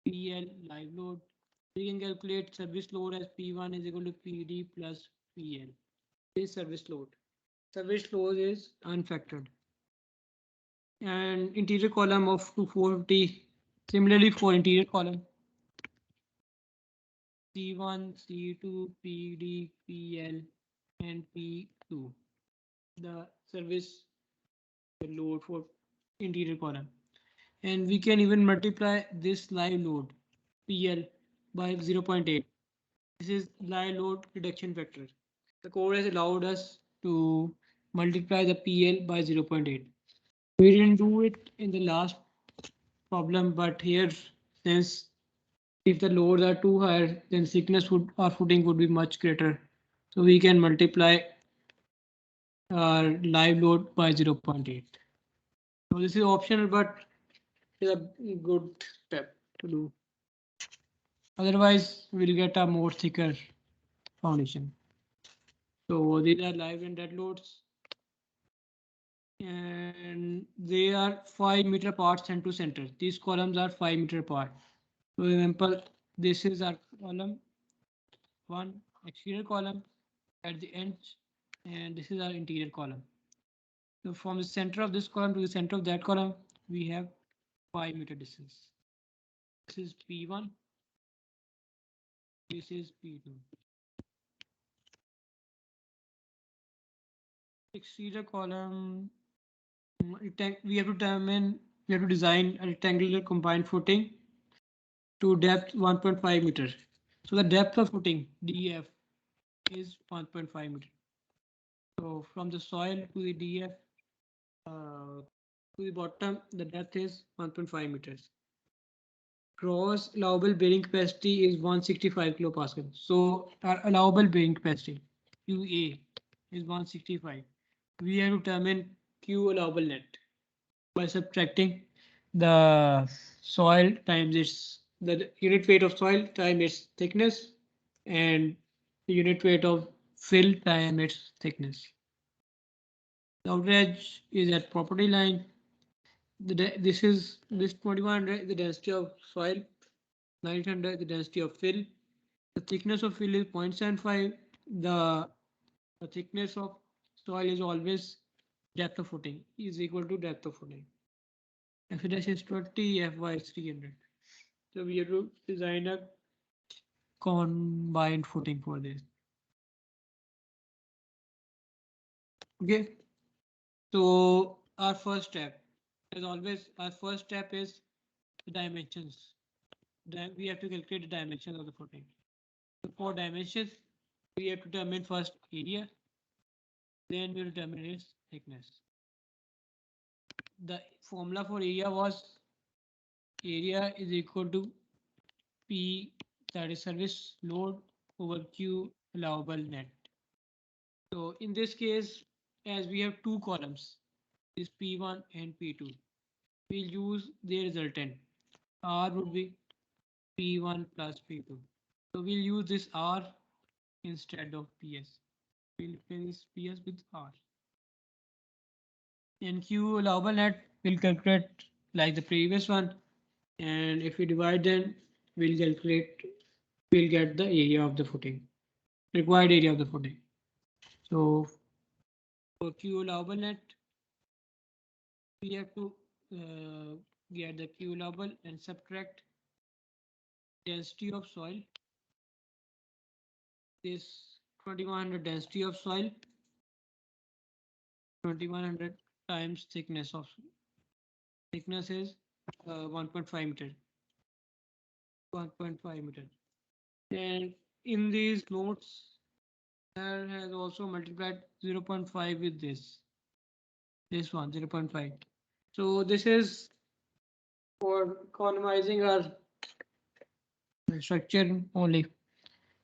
PL live load. We can calculate service load as P1 is equal to PD plus PL. This is service load. Service load is unfactored. And interior column of 450. Similarly for interior column, C1, C2, PD, PL, and P2. The service load for interior column. And we can even multiply this live load PL by 0.8. This is live load reduction factor. The code has allowed us to multiply the PL by 0.8. We didn't do it in the last problem, but here, since if the loads are too high, then thickness would or footing would be much greater. So we can multiply our live load by 0.8. So this is optional, but it's a good step to do. Otherwise, we'll get a more thicker foundation. So these are live and dead loads. And they are 5 meter apart center to center. These columns are 5 meter apart. For example, This is our column, one exterior column at the end, and this is our interior column. So from the center of this column to the center of that column, we have 5 meter distance. This is P1. This is P2. Exterior column. We have to determine. We have to design a rectangular combined footing to depth 1.5 meter. So the depth of footing DF is 1.5 meter. So from the soil to the DF to the bottom, the depth is 1.5 meters. Gross allowable bearing capacity is 165 kilopascal. So our allowable bearing capacity QA is 165. We have to determine Q allowable net by subtracting the soil times the unit weight of soil times its thickness and the unit weight of fill times its thickness. The outer edge is at property line. This 2100 the density of soil, 900 the density of fill. The thickness of fill is 0.75. The thickness of soil is always depth of footing is equal to depth of footing. F dash is 20, Fy is 300. So we have to design a combined footing for this. Okay. So our first step, as always, our first step is the dimensions. Then we have to calculate the dimensions of the footing. So for dimensions, we have to determine first area, then we determine its thickness. The formula for area was area is equal to P, that is service load, over Q allowable net. So in this case, as we have two columns, this P1 and P2, we'll use their resultant. R would be P1 plus P2. So we'll use this R instead of PS. We'll replace PS with R. And Q allowable net will calculate like the previous one. And if we divide them, we'll get the area of the footing, required area of the footing. So for Q allowable net, we have to get the Q allowable and subtract density of soil. This 2100 density of soil, 2100 times thickness of thickness is 1.5 meter. 1.5 meter. And in these notes, there has also multiplied 0.5 with this one 0.5. So this is for economizing our structure only.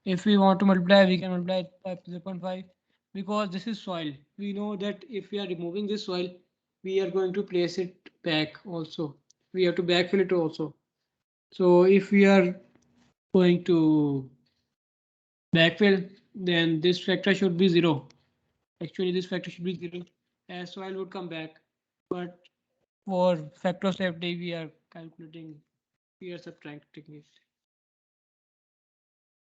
If we want to multiply, we can multiply by 0.5 because this is soil. We know that if we are removing this soil, we are going to place it back also. We have to backfill it also. So if we are going to backfill, then this factor should be 0. Actually, this factor should be 0 as soil would come back. But for factor of safety, we are subtracting it.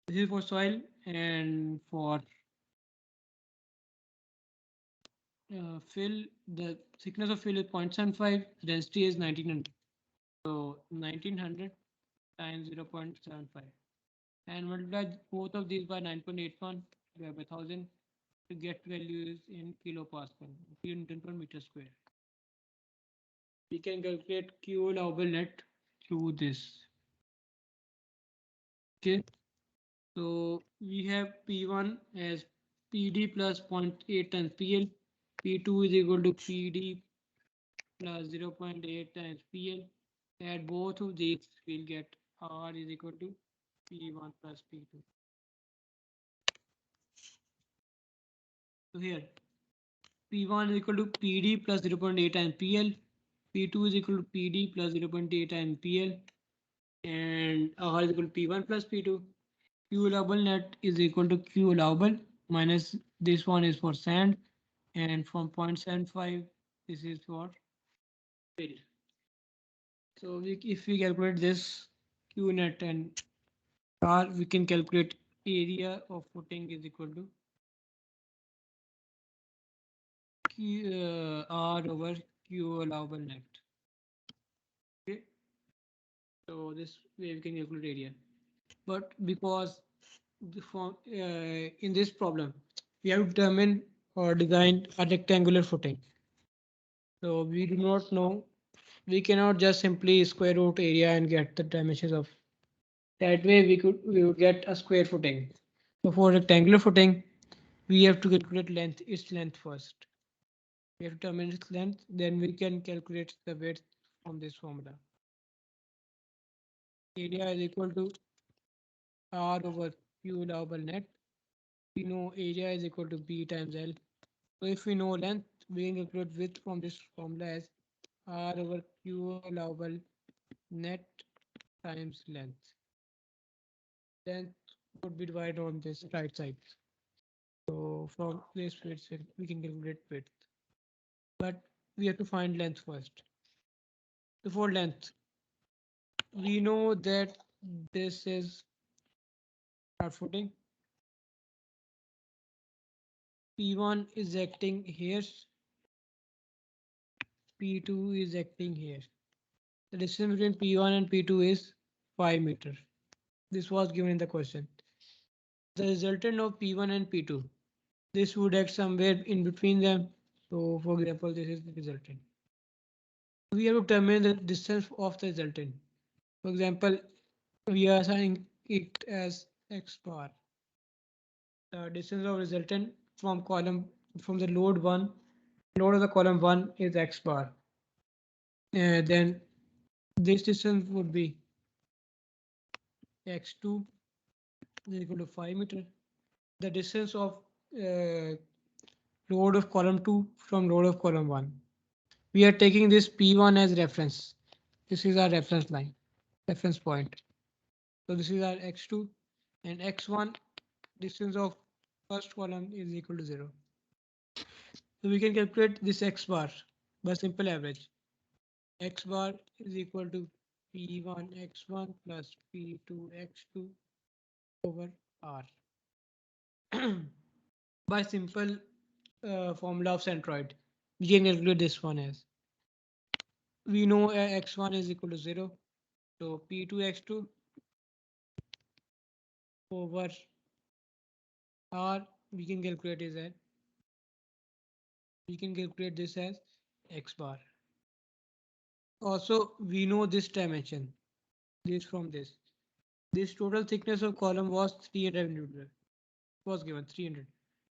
This is for soil, and for fill, the thickness of fill is 0.75, density is 1900. So 1900 times 0.75 and multiply both of these by 9.81 divided by 1000 to get values in kilopascal, Newton per meter square. We can calculate Q allowable net through this. Okay, so we have P1 as PD plus 0.8 times PL. P2 is equal to PD plus 0.8 times PL. Add both of these, we'll get R is equal to P1 plus P2. So here, P1 is equal to PD plus 0.8 times PL. P2 is equal to PD plus 0.8 times PL. And R is equal to P1 plus P2. Q allowable net is equal to Q allowable minus this one is for sand. And from 0.75, this is for fill. So if we calculate this Q net and R, we can calculate area of footing is equal to R over Q allowable net. Okay, so this way we can calculate area. But because the form in this problem, we have to determine or design a rectangular footing. So we do not know. We cannot just simply square root area and get the dimensions of. That way we would get a square footing. So for rectangular footing, we have to calculate its length first. We have to determine its length, then we can calculate the width from this formula. Area is equal to R over Q allowable net. We know area is equal to B times L. So if we know length, we can calculate width from this formula as R over Q allowable net times length. Length would be divided on this right side. So from this width, we can calculate width. But we have to find length first. So for length, we know that this is our footing. P1 is acting here. P2 is acting here. The distance between P1 and P2 is 5 meters. This was given in the question. The resultant of P1 and P2. This would act somewhere in between them. So for example, this is the resultant. We have to determine the distance of the resultant. For example, we are assigning it as x bar. The distance of resultant from the load of the column 1 is x bar. Then this distance would be x2 is equal to 5 meter. The distance of load of column 2 from load of column 1. We are taking this P1 as reference. This is our reference line, reference point. So this is our x2 and x1 distance of first column is equal to 0. So we can calculate this x bar by simple average. X bar is equal to P1 x1 plus P2 x2 over R. By simple formula of centroid, we can calculate this one as. We know x1 is equal to 0. So P2 x2 over R, we can calculate this as x bar. Also, we know this dimension. This from this. This total thickness of column was 300 millimeters. Was given 300.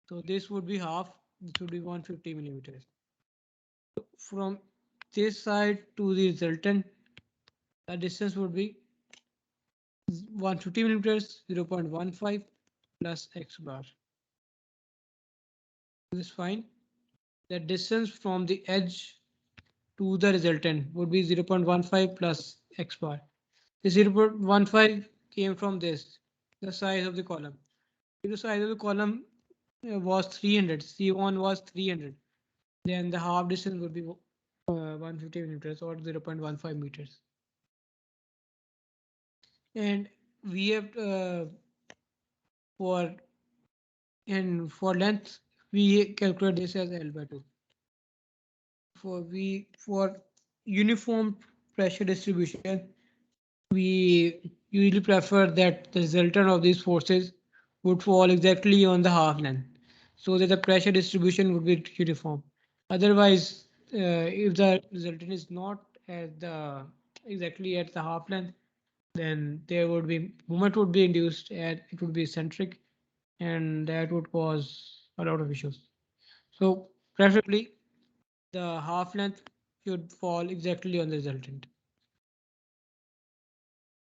So this would be half. This would be 150 millimeters. So from this side to the resultant, the distance would be 150 millimeters, 0.15 plus x bar. This is fine. The distance from the edge to the resultant would be 0.15 plus x bar. The 0.15 came from this, the size of the column. If the size of the column was 300, C1 was 300, then the half distance would be 150 meters or 0.15 meters. And we have for length, we calculate this as L by 2. For uniform pressure distribution, we usually prefer that the resultant of these forces would fall exactly on the half length, so that the pressure distribution would be uniform. Otherwise, if the resultant is not exactly at the half length, then there would be movement would be induced and it would be eccentric, and that would cause a lot of issues. So preferably the half length should fall exactly on the resultant.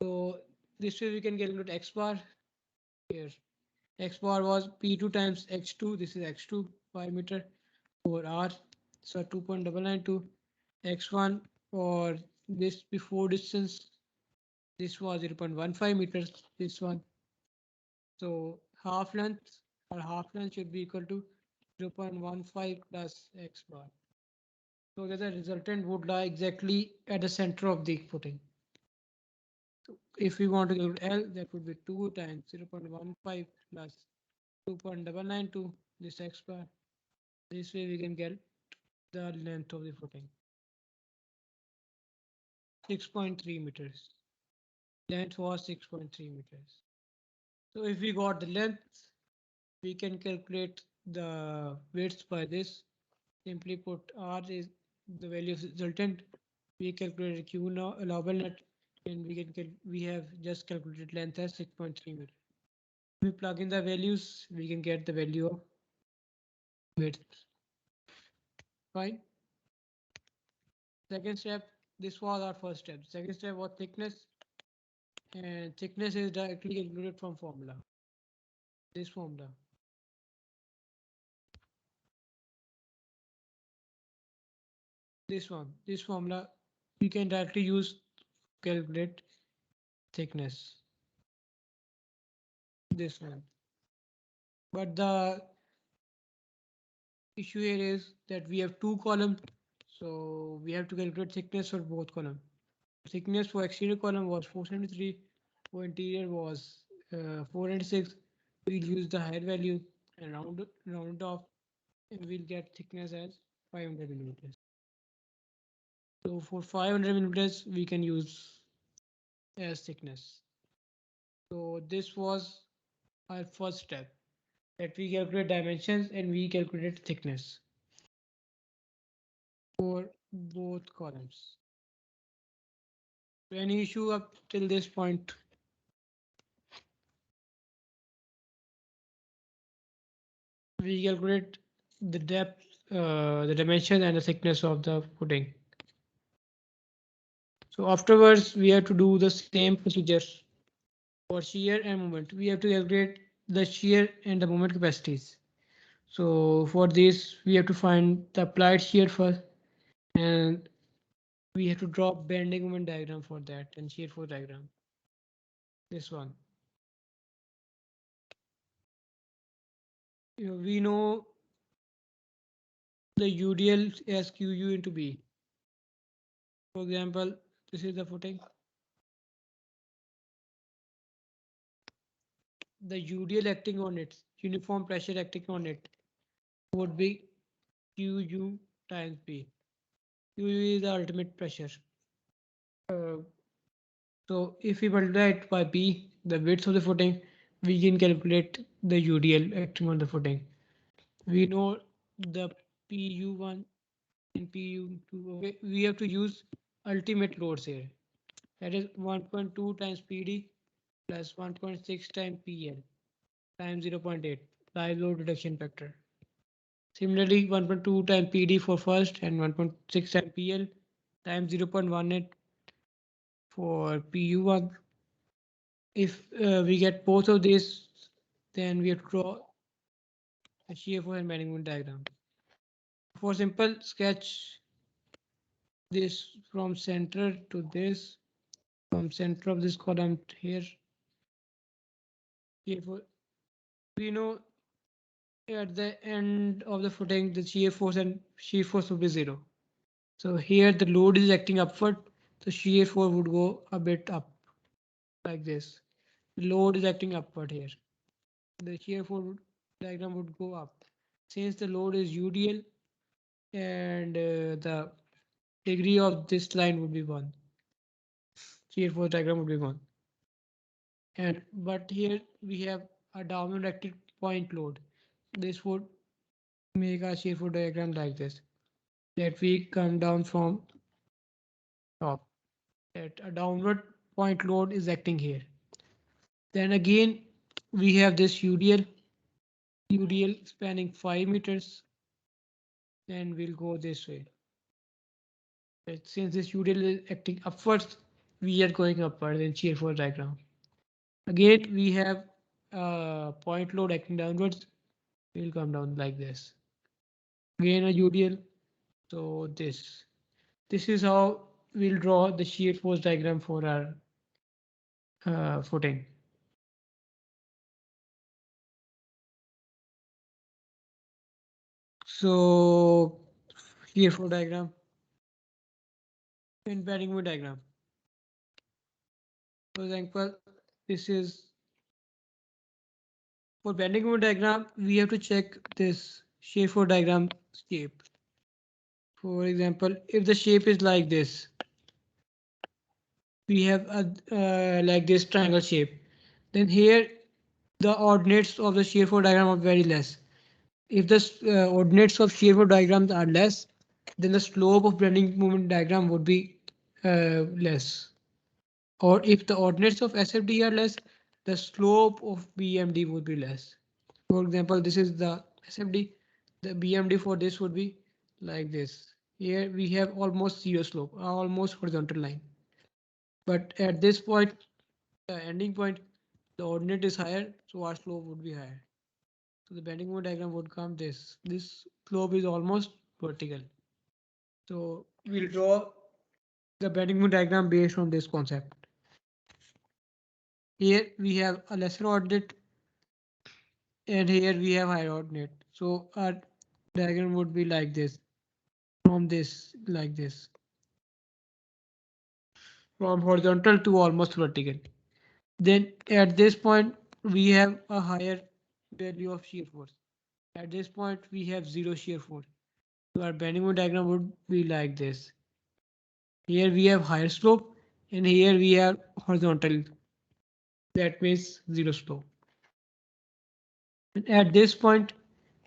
So this way we can calculate x bar here. X bar was P2 times x2. This is x2 5 meter over R. So 2.992 x1 for this before distance. This was 0.15 meters. This one. So half length should be equal to 0.15 plus x bar. So that the resultant would lie exactly at the center of the footing. If we want to calculate L, that would be 2 times 0.15 plus 2.992 this x bar. This way we can get the length of the footing. 6.3 meters. Length was 6.3 meters. So if we got the length, we can calculate the width by this. Simply put, R is the value of resultant. We calculate Q now allowable net, and we have just calculated length as 6.3 meters. We plug in the values, we can get the value of width. Fine. Second step, this was our first step. Second step was thickness, and thickness is directly calculated from formula. This formula. This formula, we can directly use to calculate thickness. This one. But the issue here is that we have two columns, so we have to calculate thickness for both columns. Thickness for exterior column was 473, for interior was 406. We'll use the higher value and round it off, and we'll get thickness as 500 millimeters. So for 500 millimeters, we can use as thickness. So this was our first step, that we calculate dimensions and we calculate thickness for both columns. Any issue up till this point? We calculate the depth, the dimension and the thickness of the footing. So afterwards, we have to do the same procedure for shear and moment. We have to calculate the shear and the moment capacities. So for this, we have to find the applied shear first, and we have to draw bending moment diagram for that and shear force diagram. This one. We know the UDL as QU into B. For example, this is the footing. The UDL acting on it, uniform pressure acting on it, would be QU times B. QU is the ultimate pressure. So if we multiply it by B, the width of the footing, we can calculate the UDL acting on the footing. We know the PU1 and PU2. Okay, we have to use ultimate loads here. That is 1.2 times PD plus 1.6 times PL times 0.8 live load reduction factor. Similarly, 1.2 times PD for first and 1.6 times PL times 0.18 for PU1. If we get both of these, then we have to draw a shear force and bending moment diagram. For simple sketch, this from center to this, from center of this column here. We know at the end of the footing, the shear force and shear force would be 0. So here the load is acting upward, so shear force would go a bit up like this. The load is acting upward here. The shear force diagram would go up. Since the load is UDL and the degree of this line would be 1. Shear force diagram would be 1. And but here we have a downward acted point load. This would make a shear force diagram like this. That we come down from top. That a downward point load is acting here. Then again we have this UDL spanning 5 meters. Then we'll go this way. Since this UDL is acting upwards, we are going upwards in shear force diagram. Again, we have point load acting downwards. We'll come down like this. Again a UDL. So this is how we'll draw the shear force diagram for our footing. So shear force diagram and bending moment diagram. For example, this is for bending moment diagram, we have to check this shape for diagram shape. For example, if the shape is like this, we have a like this triangle shape. Then here the ordinates of the shear for diagram are very less. If the ordinates of shear for diagrams are less, then the slope of bending moment diagram would be less. Or if the ordinates of SFD are less, the slope of BMD would be less. For example, this is the SFD. The BMD for this would be like this. Here we have almost zero slope, almost horizontal line. But at this point, the ending point, the ordinate is higher, so our slope would be higher. So the bending moment diagram would come this. This slope is almost vertical. So we'll draw the bending moment diagram based on this concept. Here we have a lesser ordinate and here we have higher ordinate. So our diagram would be like this. From this, like this. From horizontal to almost vertical. Then at this point, we have a higher value of shear force. At this point, we have zero shear force. So our bending moment diagram would be like this. Here we have higher slope and here we have horizontal. That means zero slope. And at this point,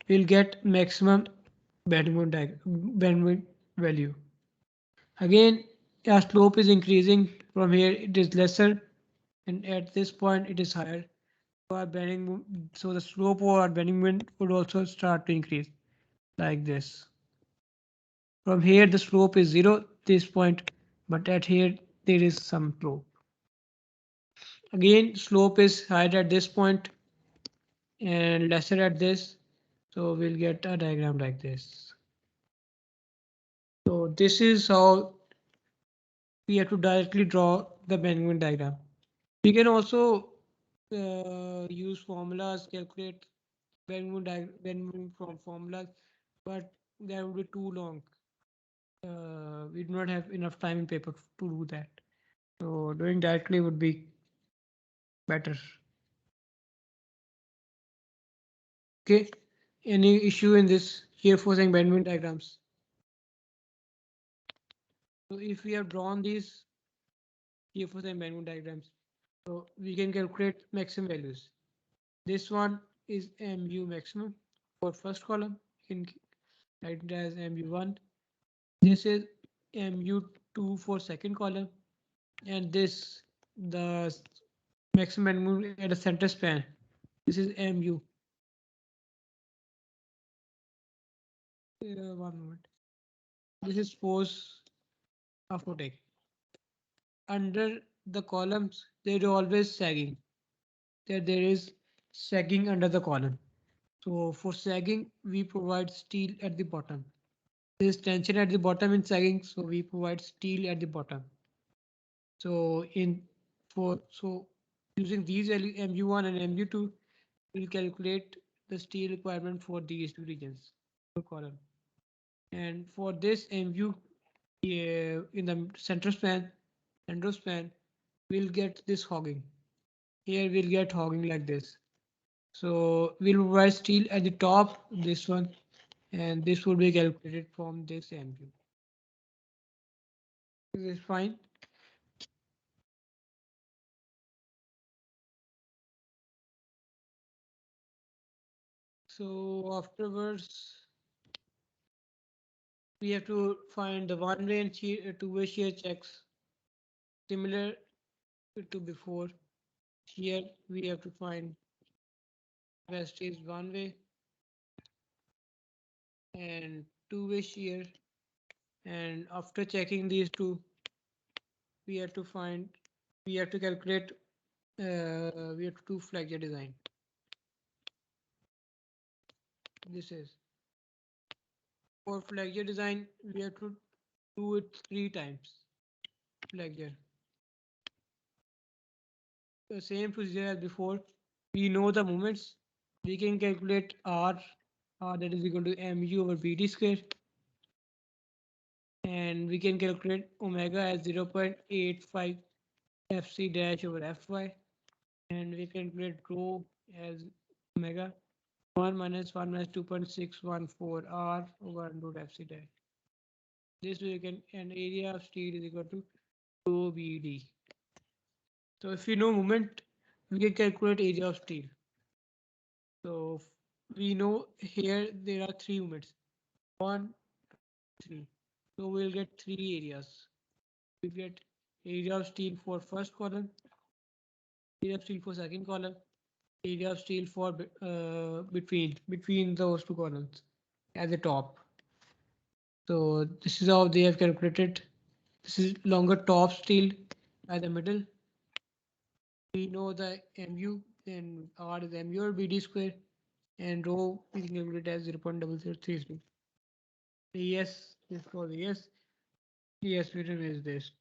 we'll get maximum bending moment value. Again, our slope is increasing. From here, it is lesser, and at this point, it is higher. So our so the slope of our bending moment would also start to increase like this. From here, the slope is zero, this point, but at here, there is some slope. Again, slope is higher at this point and lesser at this. So we'll get a diagram like this. So this is how we have to directly draw the bending moment diagram. We can also use formulas, calculate bending moment from formulas, but that would be too long. We do not have enough time in paper to do that. So doing directly would be better. Okay. Any issue in this shear force and bending moment diagrams? So if we have drawn these shear force and bending moment diagrams, so we can calculate maximum values. This one is mu maximum for first column. You can write it as mu1. This is mu2 for second column, and this the maximum moment at the center span. This is mu. One moment. This is force of footing. Under the columns, there is always sagging. There is sagging under the column. So for sagging, we provide steel at the bottom. There is tension at the bottom in sagging, so we provide steel at the bottom. So using these values mu1 and mu2, we'll calculate the steel requirement for these two regions per column. And for this mu in the central span, we'll get this hogging. Here we'll get hogging like this. So we'll provide steel at the top, this one, and this will be calculated from this mu. This is fine. So afterwards, we have to find the one-way and two-way shear checks similar to before. Here we have to find best is one way and two-way shear. And after checking these two, we have to calculate, we have to do flexure design. This is for flexure design, we have to do it 3 times. Flexure. The same procedure as before. We know the moments. We can calculate R that is equal to mu over BD square. And we can calculate omega as 0.85 Fc dash over Fy, and we calculate rho as omega 1 minus 2.614 R over root Fc dash. This we can, an area of steel is equal to rho Bd. So if we know moment, we can calculate area of steel. So we know here there are three moments, 1, 3. So we'll get three areas. We get area of steel for first column, area of steel for second column, area of steel for between those two columns at the top. So this is how they have calculated. This is longer top steel at the middle. We know the mu, and R is mu or BD square, and rho we can calculate as 0.0033. Yes, this for the yes. Yes, written is this.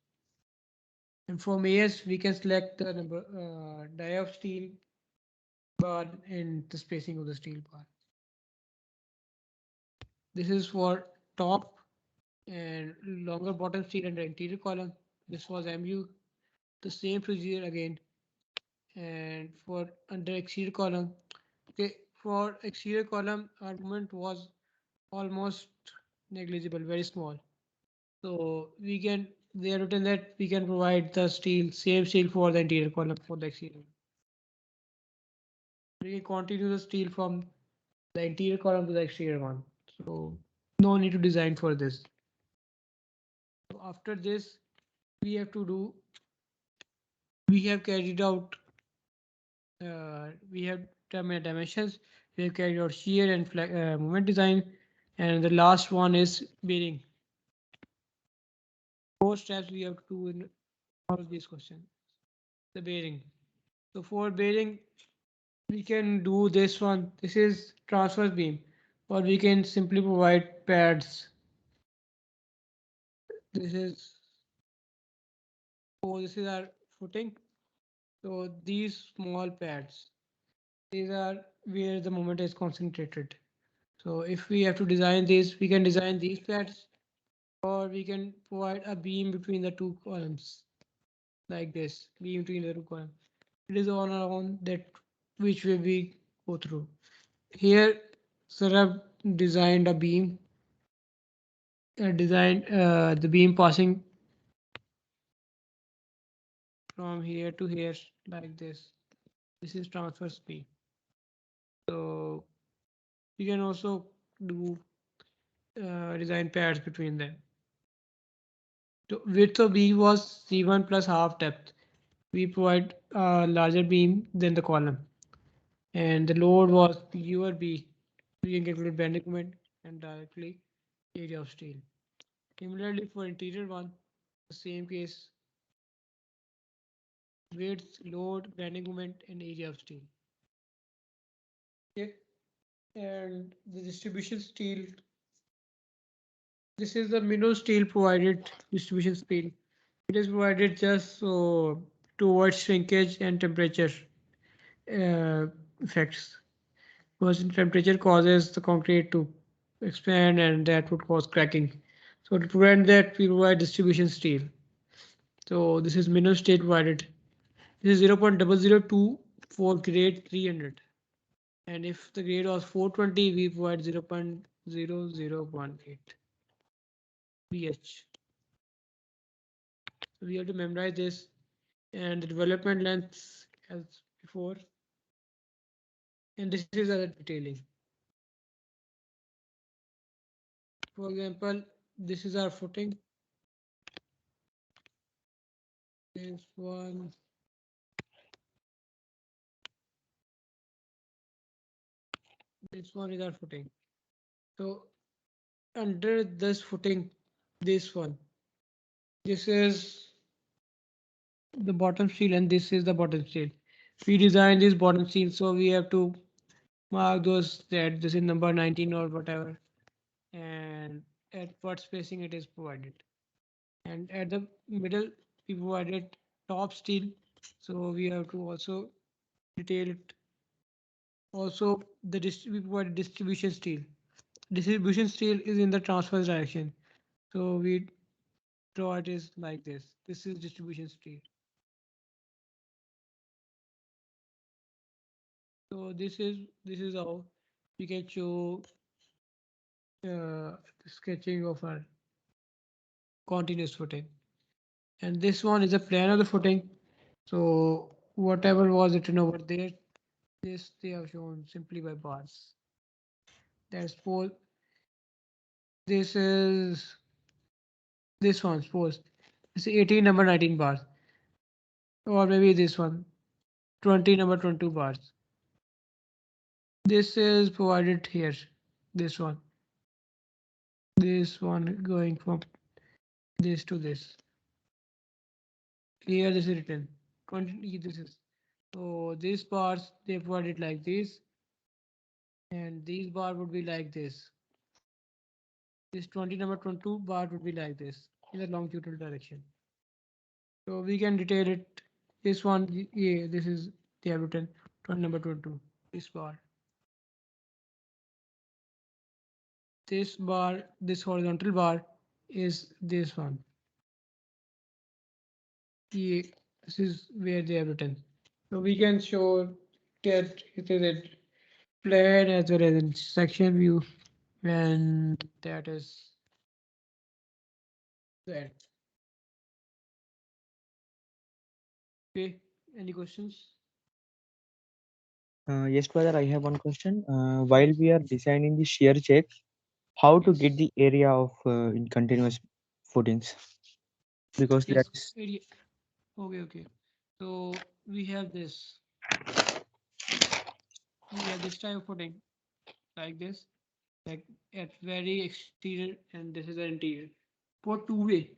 And from AS, we can select the number die of steel bar and the spacing of the steel bar. This is for top and longer bottom steel and the interior column. This was MU. The same procedure again. And for under exterior column, okay, for exterior column, our movement was almost negligible, very small. So we can, they are written that we can provide the steel, same steel for the interior column for the exterior. We can continue the steel from the interior column to the exterior one. So no need to design for this. So after this, we have to do, we have carried out, we have dimensions, we have carried out shear and moment design, and the last one is bearing. Four steps we have to do in all of these questions. The bearing. So for bearing, we can do this one. This is transverse beam, or we can simply provide pads. This is, oh, this is our footing. So these small pads, these are where the moment is concentrated. So if we have to design this, we can design these pads, or we can provide a beam between the two columns like this, beam between the two columns. It is on our own that which way we go through. Here, sir, I've designed a beam, designed the beam passing from here to here like this. This is transverse beam. So we can also do design pads between them. So width of beam was C1 plus half depth. We provide a larger beam than the column. And the load was U or B. We can calculate bending moment and directly area of steel. Similarly for interior one, the same case, width, load, bending moment, and area of steel. Okay. And the distribution steel. This is the minnow steel provided distribution steel. It is provided just so to avoid shrinkage and temperature effects. Because temperature causes the concrete to expand and that would cause cracking. So to prevent that, we provide distribution steel. So this is minimum steel provided. This is 0.002 for grade 300. And if the grade was 420, we provide 0.0018 pH. So we have to memorize this, and the development length as before. And this is other detailing. For example, this is our footing. This one. This one is our footing. So under this footing, this one, this is the bottom steel and this is the bottom steel. We designed this bottom steel, so we have to mark those that this is number 19 or whatever, and at what spacing it is provided. And at the middle, we provided top steel, so we have to also detail it. Also, we provided distribution steel. Distribution steel is in the transverse direction, so we draw it is like this. This is distribution steel. So this is how we can show the sketching of our continuous footing. And this one is a plan of the footing. So whatever was written over there, this they have shown simply by bars. That's suppose this is this one. Suppose it's 18 number 19 bars, or maybe this one 20 number 22 bars. This is provided here. This one. This one going from this to this. Here this is written. 20 this is. So these bars they provided like this, and these bar would be like this. This 20 number 22 bar would be like this in the longitudinal direction. So we can detail it. This one, yeah, this is they have written 20 number 22. This bar. This bar, this horizontal bar is this one. Yeah, this is where they have written. So we can show that it is a plan as well as in section view, and that is that. Okay, any questions? Yes, brother, I have one question. While we are designing the shear check, how to get the area of in continuous footings? Because Yes, that's area. Okay. So we have this. We have this type of footing like this, like at very exterior, and this is the interior. For two-way,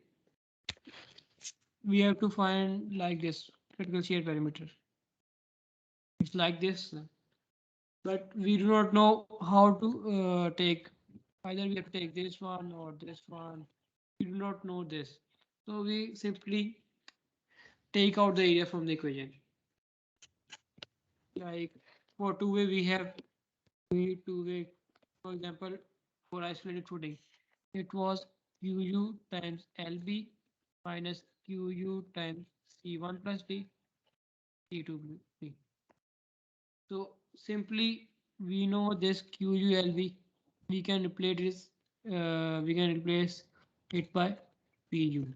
we have to find like this critical shear perimeter. It's like this, but we do not know how to take. Either we have to take this one or this one. We do not know this, so we simply take out the area from the equation. Like for two-way, we have two-way. For example, for isolated footing, it was QU times LB minus QU times C1 plus D, C2 B. So simply we know this QULB. We can replace this. It by PU.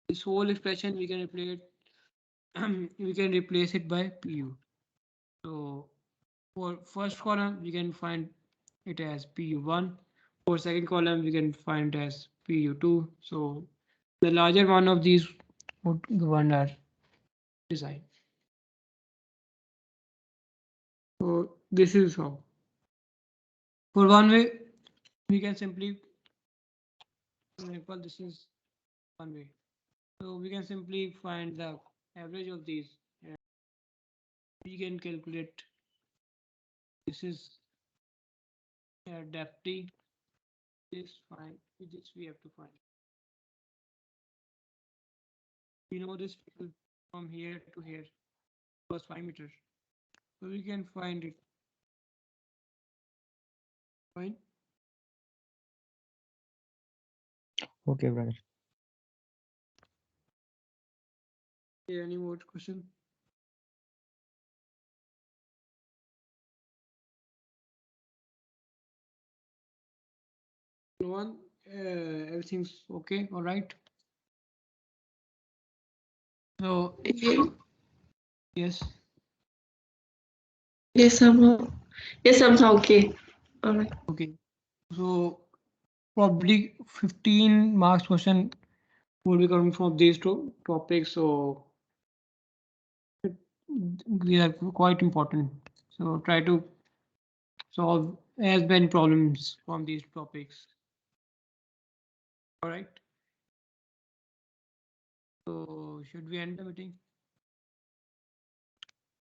This whole expression we can replace. We can replace it by PU. So for first column we can find it as PU1. For second column we can find it as PU2. So the larger one of these would govern our design. So this is how. For one way, we can simply, for example, this is one way. So we can simply find the average of these. And we can calculate. This is depth T. This find. This we have to find. We know this from here to here was 5 meters. So we can find it. Fine. okay, brother. Any more question? No one. Everything's okay. All right. So yes. Yes, somehow. Yes, somehow. Okay. All right. Okay. So probably 15 marks question will be coming from these two topics. So these are quite important. So try to solve as many problems from these topics. All right. So should we end the meeting?